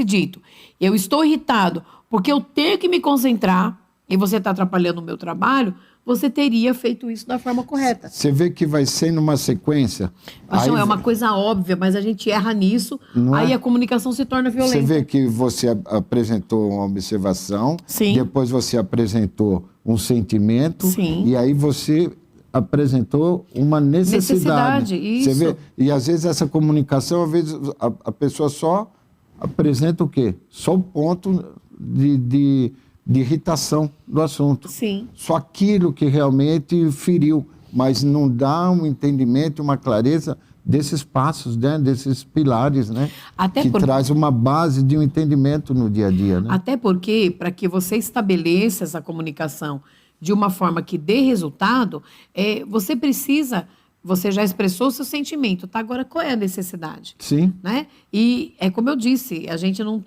dito, eu estou irritado porque eu tenho que me concentrar e você está atrapalhando o meu trabalho, você teria feito isso da forma correta. Você vê que vai sendo uma sequência. Paixão, aí é uma coisa óbvia, mas a gente erra nisso, Não aí é? a comunicação se torna Você violenta. vê que você apresentou uma observação, Sim. depois você apresentou um sentimento, Sim. e aí você apresentou uma necessidade. Isso. Você vê? E às vezes essa comunicação, às vezes a pessoa só apresenta o quê? Só o ponto de irritação do assunto. Sim. Só aquilo que realmente feriu, mas não dá um entendimento, uma clareza desses passos, né? Desses pilares, né? Até que porque- traz uma base de um entendimento no dia a dia, né? Até porque, para que você estabeleça essa comunicação de uma forma que dê resultado, você precisa, você já expressou o seu sentimento, tá? Agora, qual é a necessidade? Sim. Né? E é como eu disse, a gente não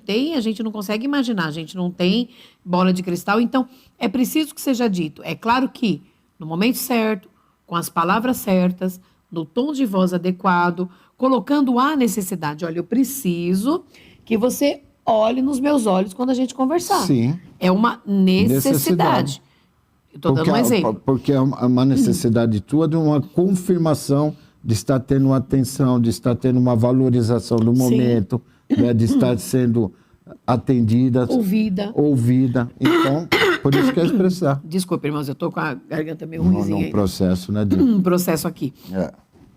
consegue imaginar, a gente não tem bola de cristal, então é preciso que seja dito. É claro que no momento certo, com as palavras certas, no tom de voz adequado, colocando a necessidade. Olha, eu preciso que você olhe nos meus olhos quando a gente conversar. Sim. É uma necessidade. Estou dando um exemplo. Porque é uma necessidade tua de uma confirmação de estar tendo uma atenção, de estar tendo uma valorização do momento, né, de estar sendo atendida, ouvida. Então, por isso que é expressar. Desculpa, irmãos, eu estou com a garganta meio ruimzinha. No processo, né? Um processo aqui. É.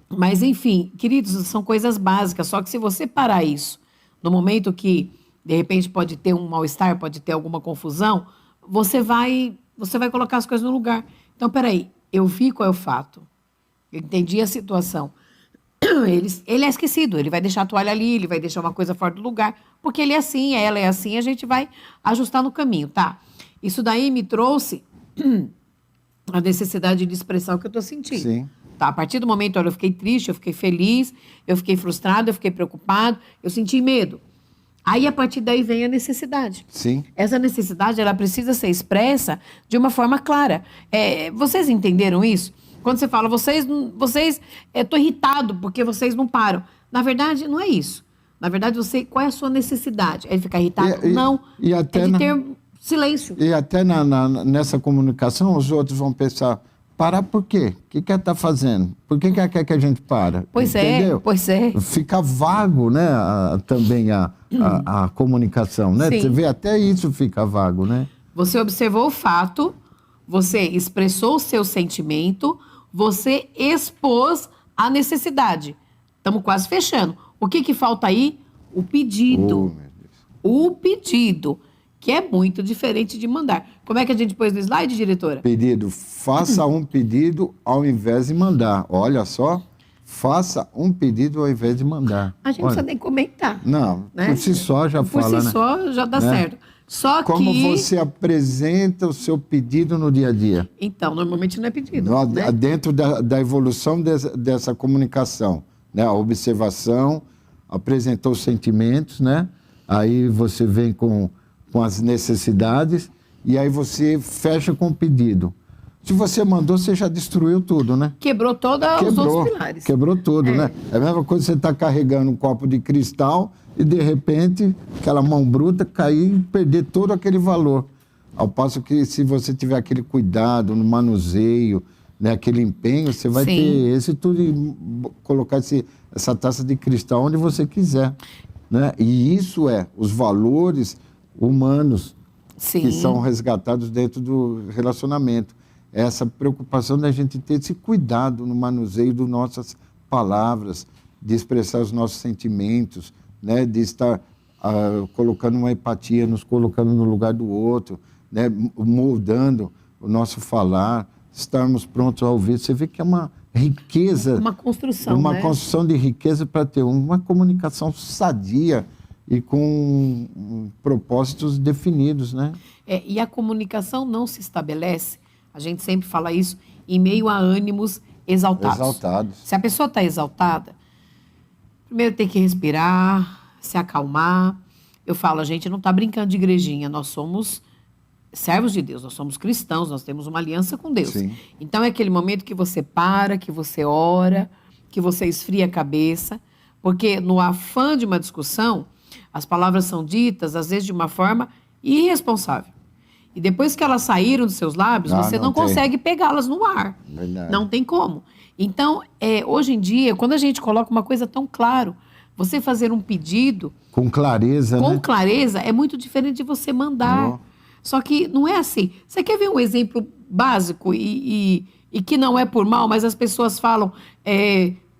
Mas, enfim, queridos, são coisas básicas. Só que se você parar isso no momento que, de repente, pode ter um mal-estar, pode ter alguma confusão, você vai colocar as coisas no lugar. Então, peraí, eu vi qual é o fato. Eu entendi a situação. Ele é esquecido, ele vai deixar a toalha ali, ele vai deixar uma coisa fora do lugar, porque ele é assim, ela é assim, a gente vai ajustar no caminho, tá? Isso daí me trouxe a necessidade de expressar o que eu estou sentindo. Sim. Tá, a partir do momento, olha, eu fiquei triste, eu fiquei feliz, eu fiquei frustrado, eu fiquei preocupado, eu senti medo. Aí, a partir daí, vem a necessidade. Sim. Essa necessidade, ela precisa ser expressa de uma forma clara. Vocês entenderam isso? Quando você fala, estou irritado porque vocês não param. Na verdade, não é isso. Na verdade, qual é a sua necessidade? É de ficar irritado? Não. E até é de ter silêncio. E até nessa comunicação, os outros vão pensar, parar por quê? O que ela está fazendo? Por que ela quer que a gente para? Pois Entendeu? pois é. Fica vago, né, também a comunicação, né? Sim. Você vê, até isso fica vago, né? Você observou o fato, você expressou o seu sentimento, você expôs a necessidade. Estamos quase fechando. O que falta aí? O pedido. Oh, meu Deus. O pedido, que é muito diferente de mandar. Como é que a gente pôs no slide, diretora? Pedido. Faça um pedido ao invés de mandar. Olha só. Faça um pedido ao invés de mandar. A gente não precisa nem comentar. Não, né? por si só já por fala, si né? só já dá Né? certo. Só Como que... você apresenta o seu pedido no dia a dia? Então, normalmente não é pedido. Né? Dentro da evolução dessa comunicação, né? A observação, apresentou os sentimentos, né? Aí você vem com as necessidades e aí você fecha com o pedido. Se você mandou, você já destruiu tudo, né? Quebrou todos os outros pilares. Quebrou tudo, né? É a mesma coisa que você está carregando um copo de cristal e, de repente, aquela mão bruta cair e perder todo aquele valor. Ao passo que, se você tiver aquele cuidado no manuseio, né, aquele empenho, você vai Sim. ter êxito de colocar essa taça de cristal onde você quiser. Né? E isso os valores humanos Sim. que são resgatados dentro do relacionamento. Essa preocupação da gente ter esse cuidado no manuseio das nossas palavras, de expressar os nossos sentimentos, né? De estar colocando uma empatia, nos colocando no lugar do outro, né? Moldando o nosso falar, estarmos prontos a ouvir. Você vê que é uma riqueza, Uma construção, uma né? construção de riqueza para ter uma comunicação sadia e com propósitos definidos, né? E a comunicação não se estabelece, a gente sempre fala isso, em meio a ânimos exaltados. Exaltados. Se a pessoa está exaltada, primeiro tem que respirar, se acalmar. Eu falo, a gente não está brincando de igrejinha, nós somos servos de Deus, nós somos cristãos, nós temos uma aliança com Deus. Sim. Então é aquele momento que você para, que você ora, que você esfria a cabeça, porque no afã de uma discussão, as palavras são ditas, às vezes, de uma forma irresponsável. E depois que elas saíram dos seus lábios, você não tem. consegue pegá-las no ar. Verdade. Não tem como. Então, hoje em dia, quando a gente coloca uma coisa tão claro, você fazer um pedido Com clareza, com né? clareza é muito diferente de você mandar. Oh. Só que não é assim. Você quer ver um exemplo básico e que não é por mal, mas as pessoas falam,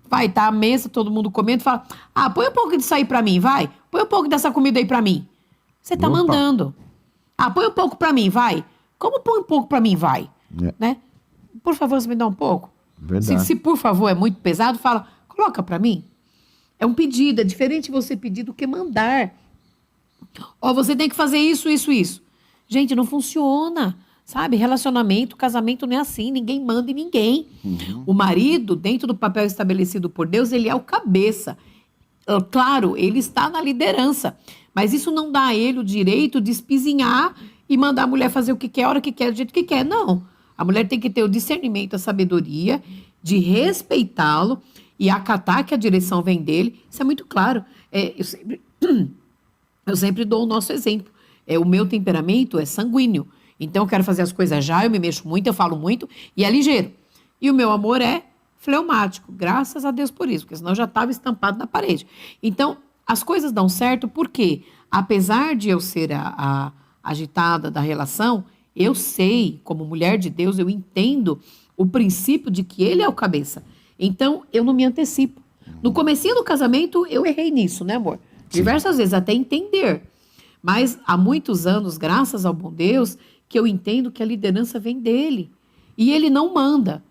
vai, tá a mesa, todo mundo comendo, fala, põe um pouco disso aí pra mim, vai. Põe um pouco dessa comida aí pra mim. Você tá Opa. mandando. Põe um pouco pra mim, vai. Como põe um pouco pra mim, vai? Né? Por favor, você me dá um pouco? Verdade. Se por favor é muito pesado, fala, coloca pra mim. É um pedido, é diferente você pedir do que mandar. Você tem que fazer isso, isso, isso. Gente, não funciona, sabe? Relacionamento, casamento não é assim, ninguém manda em ninguém. O marido, dentro do papel estabelecido por Deus, ele é o cabeça. Claro, ele está na liderança, mas isso não dá a ele o direito de espizinhar e mandar a mulher fazer o que quer, a hora que quer, do jeito que quer. Não. A mulher tem que ter o discernimento, a sabedoria de respeitá-lo e acatar que a direção vem dele. Isso é muito claro. Eu sempre dou o nosso exemplo. O meu temperamento é sanguíneo. Então, eu quero fazer as coisas já, eu me mexo muito, eu falo muito e é ligeiro. E o meu amor é fleumático. Graças a Deus por isso, porque senão eu já estava estampado na parede. Então, as coisas dão certo porque, apesar de eu ser a agitada da relação, eu sei, como mulher de Deus, eu entendo o princípio de que ele é o cabeça. Então, eu não me antecipo. No comecinho do casamento, eu errei nisso, né, amor? Diversas vezes, até entender. Mas há muitos anos, graças ao bom Deus, que eu entendo que a liderança vem dele. E ele não manda.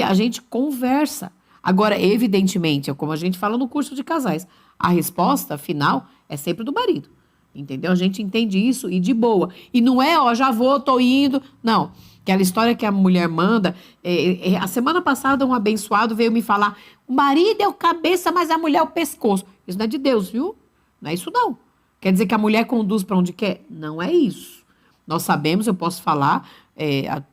A gente conversa. Agora, evidentemente, como a gente fala no curso de casais, a resposta final é sempre do marido. Entendeu? A gente entende isso e de boa. E não é, já vou, tô indo. Não. Aquela história que a mulher manda. A semana passada, um abençoado veio me falar: o marido é o cabeça, mas a mulher é o pescoço. Isso não é de Deus, viu? Não é isso, não. Quer dizer que a mulher conduz para onde quer? Não é isso. Nós sabemos, eu posso falar,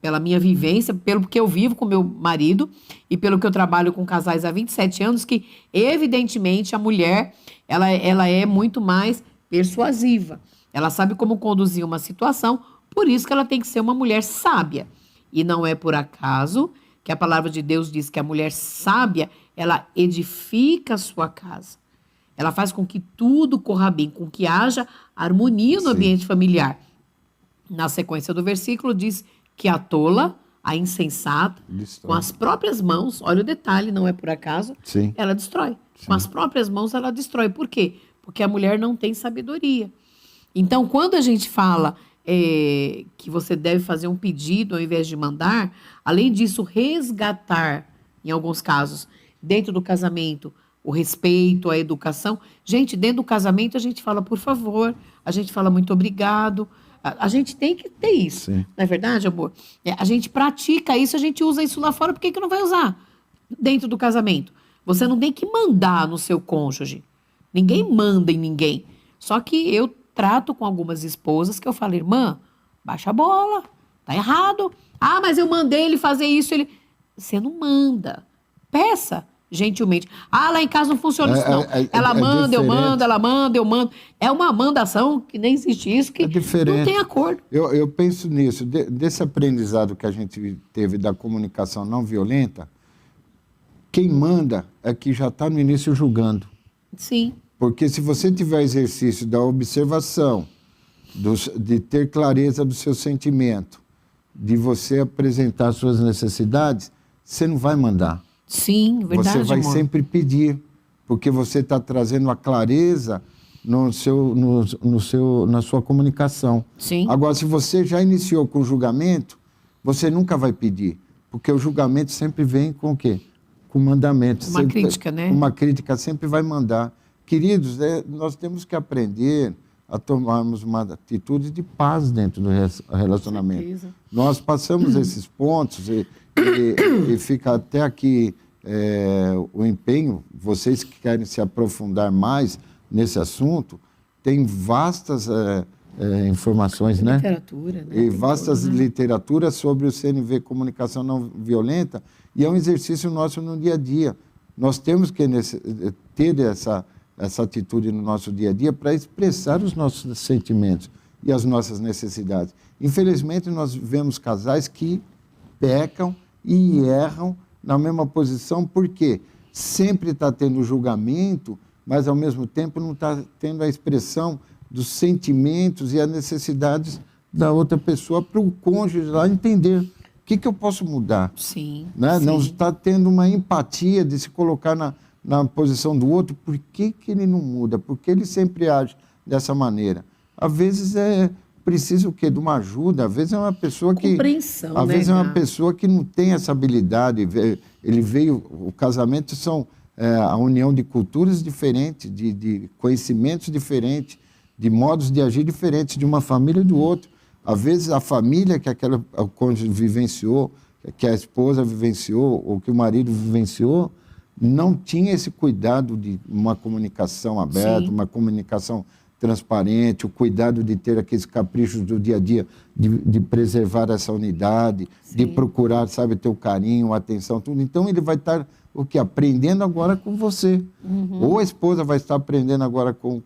pela minha vivência, pelo que eu vivo com meu marido e pelo que eu trabalho com casais há 27 anos, que, evidentemente, a mulher ela é muito mais persuasiva. Ela sabe como conduzir uma situação, por isso que ela tem que ser uma mulher sábia. E não é por acaso que a palavra de Deus diz que a mulher sábia, ela edifica a sua casa. Ela faz com que tudo corra bem, com que haja harmonia no ambiente familiar. Na sequência do versículo diz que a tola, a insensata, com as próprias mãos, olha o detalhe, não é por acaso, ela destrói. Com as próprias mãos ela destrói. Por quê? Porque a mulher não tem sabedoria. Então, quando a gente fala que você deve fazer um pedido ao invés de mandar, além disso, resgatar, em alguns casos, dentro do casamento, o respeito, a educação. Gente, dentro do casamento a gente fala por favor, a gente fala muito obrigado. A gente tem que ter isso, não é verdade, amor? A gente pratica isso, a gente usa isso lá fora, por que não vai usar dentro do casamento? Você não tem que mandar no seu cônjuge. Ninguém manda em ninguém. Só que eu trato com algumas esposas que eu falo: irmã, baixa a bola, tá errado. Mas eu mandei ele fazer isso. Você não manda. Peça. Gentilmente. Lá em casa não funciona isso, não. Ela manda, eu mando, ela manda, eu mando. É uma mandação que nem existe isso, que não tem acordo. Eu penso nisso, desse aprendizado que a gente teve da comunicação não violenta, quem manda é que já está no início julgando. Sim. Porque se você tiver exercício da observação, de ter clareza do seu sentimento, de você apresentar suas necessidades, você não vai mandar. Sim, verdade, você vai amor. sempre pedir, porque você está trazendo a clareza na sua comunicação. Sim. Agora, se você já iniciou com o julgamento, você nunca vai pedir, porque o julgamento sempre vem com o quê? Com mandamento. Uma crítica, né? Uma crítica sempre vai mandar. Queridos, nós temos que aprender a tomarmos uma atitude de paz dentro do relacionamento. Nós passamos esses pontos e fica até aqui o empenho. Vocês que querem se aprofundar mais nesse assunto, tem vastas informações, né? Literatura, né? E vastas literaturas sobre o CNV, Comunicação Não Violenta, e é um exercício nosso no dia a dia. Nós temos que ter essa atitude no nosso dia a dia para expressar os nossos sentimentos. e as nossas necessidades. Infelizmente, nós vemos casais que pecam e erram na mesma posição, porque sempre está tendo julgamento, mas, ao mesmo tempo, não está tendo a expressão dos sentimentos e as necessidades da outra pessoa para o cônjuge lá entender o que eu posso mudar. Sim, Né? sim. Não está tendo uma empatia de se colocar na posição do outro. Por que ele não muda? Por que ele sempre age dessa maneira? Às vezes é preciso o quê? De uma ajuda. Às vezes é uma pessoa que... Compreensão, Às né, vezes é uma Gá? pessoa que não tem essa habilidade. Ele veio... O casamento são a união de culturas diferentes, de conhecimentos diferentes, de modos de agir diferentes de uma família e do outro. Às vezes a família que o cônjuge vivenciou, que a esposa vivenciou ou que o marido vivenciou, não tinha esse cuidado de uma comunicação aberta, Sim. uma comunicação transparente, o cuidado de ter aqueles caprichos do dia a dia, de preservar essa unidade, de procurar, sabe, ter o carinho, a atenção, tudo. Então ele vai estar o quê? Aprendendo agora com você. Ou a esposa vai estar aprendendo agora com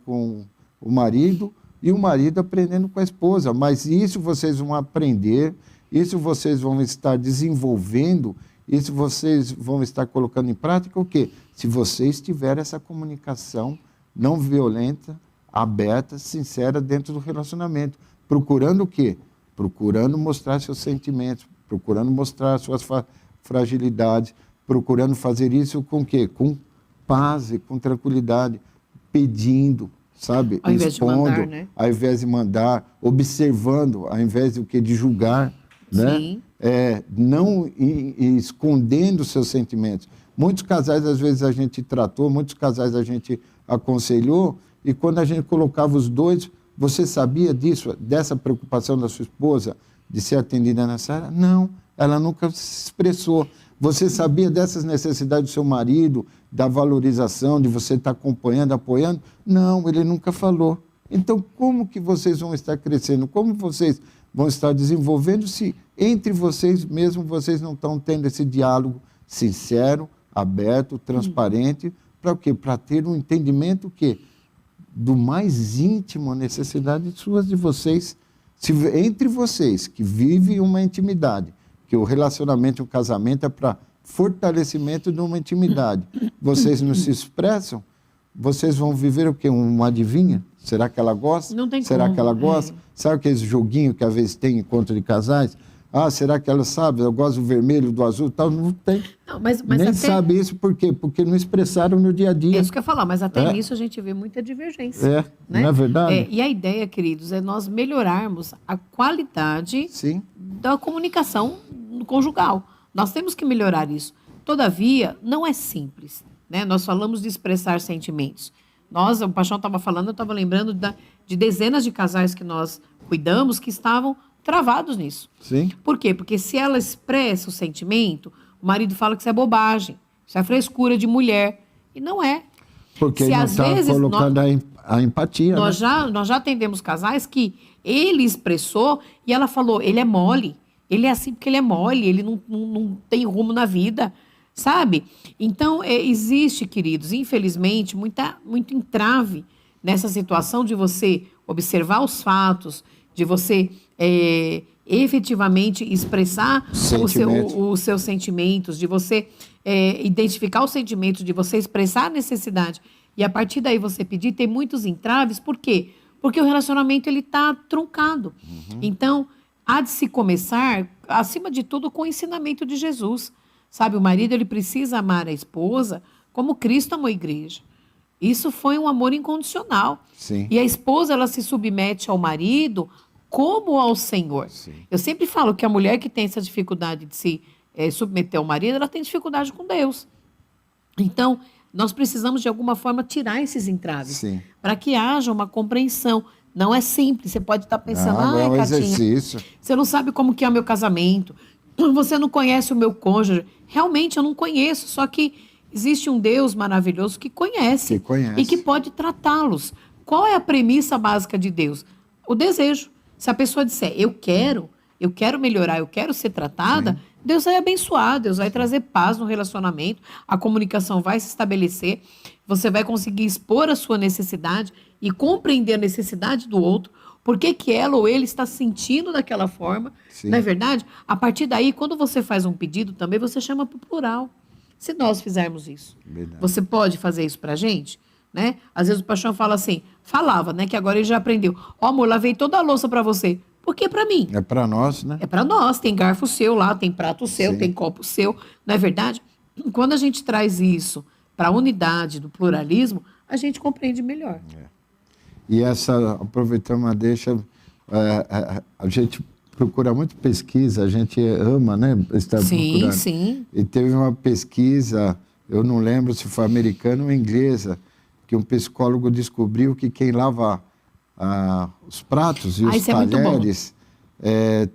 o marido e o marido aprendendo com a esposa. Mas isso vocês vão aprender, isso vocês vão estar desenvolvendo, isso vocês vão estar colocando em prática o quê? Se vocês tiverem essa comunicação não violenta, aberta, sincera dentro do relacionamento. Procurando o quê? Procurando mostrar seus sentimentos, procurando mostrar suas fragilidades, procurando fazer isso com o quê? Com paz e com tranquilidade, pedindo, sabe? Ao invés de Expondo, mandar, né? ao invés de mandar, observando, ao invés de o quê? De julgar, né? Sim. Não escondendo seus sentimentos. Muitos casais, às vezes, a gente tratou, muitos casais a gente aconselhou, e quando a gente colocava os dois, você sabia disso, dessa preocupação da sua esposa, de ser atendida nessa área? Não, ela nunca se expressou. Você sabia dessas necessidades do seu marido, da valorização, de você estar acompanhando, apoiando? Não, ele nunca falou. Então, como que vocês vão estar crescendo? Como vocês vão estar desenvolvendo se entre vocês mesmo vocês não estão tendo esse diálogo sincero, aberto, transparente, para o quê? Para ter um entendimento que do mais íntimo, a necessidade suas de vocês, entre vocês que vivem uma intimidade, que o relacionamento, o casamento é para fortalecimento de uma intimidade. Vocês não se expressam, vocês vão viver o quê? Uma adivinha? Será que ela gosta? Não tem Será como, que ela gosta? Sabe aqueles joguinhos que às vezes tem em encontro de casais? Ah, será que ela sabe? Eu gosto do vermelho, do azul, tal. Não tem. Não, mas Nem até... sabe isso por quê? Porque não expressaram no dia a dia. É isso que eu ia falar, mas até nisso a gente vê muita divergência. Né? Não é verdade? E a ideia, queridos, é nós melhorarmos a qualidade Sim. da comunicação conjugal. Nós temos que melhorar isso. Todavia, não é simples. Né? Nós falamos de expressar sentimentos. O Paixão estava falando, eu estava lembrando de dezenas de casais que nós cuidamos que estavam travados nisso. Sim. Por quê? Porque se ela expressa o sentimento, o marido fala que isso é bobagem, isso é frescura de mulher. E não é. Porque Se não às está vezes colocando a empatia. Nós né? já atendemos casais que ele expressou e ela falou, ele é mole. Ele é assim porque ele é mole, ele não tem rumo na vida, sabe? Então, existe, queridos, infelizmente, muito entrave nessa situação de você observar os fatos, de você efetivamente expressar os seus sentimentos, de você identificar os sentimentos, de você expressar a necessidade. E a partir daí você pedir, tem muitos entraves. Por quê? Porque o relacionamento está truncado. Então, há de se começar, acima de tudo, com o ensinamento de Jesus. Sabe, o marido ele precisa amar a esposa como Cristo amou a igreja. Isso foi um amor incondicional. Sim. E a esposa ela se submete ao marido como ao Senhor. Sim. Eu sempre falo que a mulher que tem essa dificuldade de se submeter ao marido, ela tem dificuldade com Deus. Então, nós precisamos, de alguma forma, tirar esses entraves para que haja uma compreensão. Não é simples. Você pode estar pensando, é um Catinha, exercício. você não sabe como que é o meu casamento, você não conhece o meu cônjuge. Realmente, eu não conheço, só que existe um Deus maravilhoso que conhece. E que pode tratá-los. Qual é a premissa básica de Deus? O desejo. Se a pessoa disser, eu quero melhorar, eu quero ser tratada, Deus vai abençoar, Deus vai trazer paz no relacionamento, a comunicação vai se estabelecer, você vai conseguir expor a sua necessidade e compreender a necessidade do outro, Por que que ela ou ele está se sentindo daquela forma, Sim. não é verdade? A partir daí, quando você faz um pedido também, você chama para o plural. Se nós fizermos isso, Verdade. você pode fazer isso para a gente? Né? Às vezes o Paixão fala assim, falava, né? Que agora ele já aprendeu. Ó, amor, lavei toda a louça para você. Por que para mim? É para nós, né? É para nós, tem garfo seu lá, tem prato seu, Sim. tem copo seu, não é verdade? Quando a gente traz isso para a unidade do pluralismo, a gente compreende melhor. E aproveitando uma deixa, a gente procura muito pesquisa, a gente ama, né? Estar procurando. Sim. E teve uma pesquisa, eu não lembro se foi americana ou inglesa, que um psicólogo descobriu que quem lava os pratos e os isso é muito bom. talheres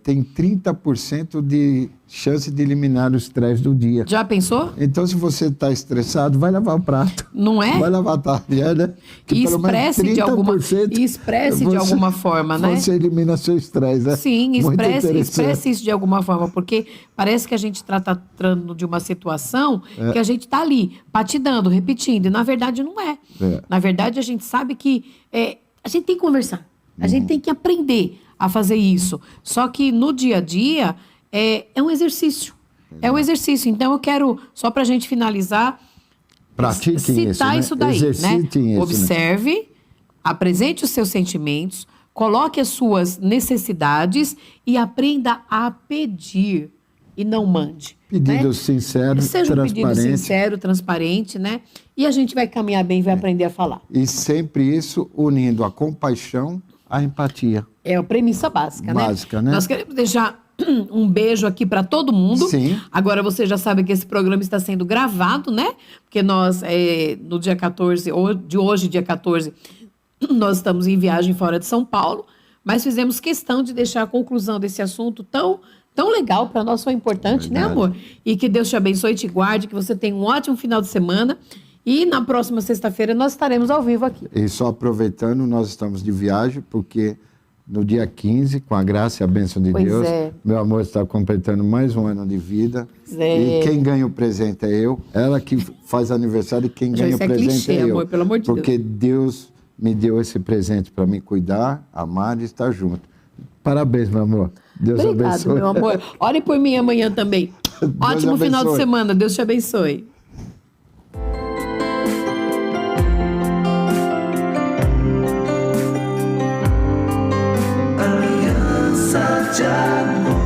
tem 30% de chance de eliminar o estresse do dia. Já pensou? Então, se você está estressado, vai lavar o prato. Não é? Vai lavar a talher, né? Que E pelo menos expresse de 30% alguma forma, né? Você elimina seu estresse, né? Sim, Muito interessante. expresse isso de alguma forma, porque parece que a gente está tratando de uma situação que a gente está ali, patidando, repetindo, e na verdade não é. Na verdade, a gente sabe que a gente tem que conversar, a gente tem que aprender a fazer isso. Só que no dia a dia é um exercício. É um exercício. Então eu quero, só para a gente finalizar, Pratiquem citar isso, isso né? daí. Exercitem Né? isso, né? Observe, apresente os seus sentimentos, coloque as suas necessidades e aprenda a pedir e não mande. Pedido né? sincero, Seja um pedido transparente. sincero, transparente, né? E a gente vai caminhar bem e vai aprender a falar. E sempre isso unindo a compaixão à empatia. É a premissa básica, Básica, né? Nós queremos deixar um beijo aqui para todo mundo. Sim. Agora você já sabe que esse programa está sendo gravado, né? Porque nós, no dia 14, ou de hoje, dia 14, nós estamos em viagem fora de São Paulo, mas fizemos questão de deixar a conclusão desse assunto tão legal, para nós foi importante, né, amor? E que Deus te abençoe e te guarde, que você tenha um ótimo final de semana. E na próxima sexta-feira nós estaremos ao vivo aqui. E só aproveitando, nós estamos de viagem, porque no dia 15, com a graça e a bênção de Pois Deus, é. meu amor está completando mais um ano de vida. Pois é. E quem ganha o presente é eu. Ela que faz aniversário e quem ganha o Isso é presente clichê, é eu. amor, pelo amor de porque Deus me deu esse presente para me cuidar, amar e estar junto. Parabéns, meu amor. Deus Obrigado, abençoe. meu amor. Ore por mim amanhã também. Ótimo final de abençoe. semana. Deus te abençoe. Aliança de amor.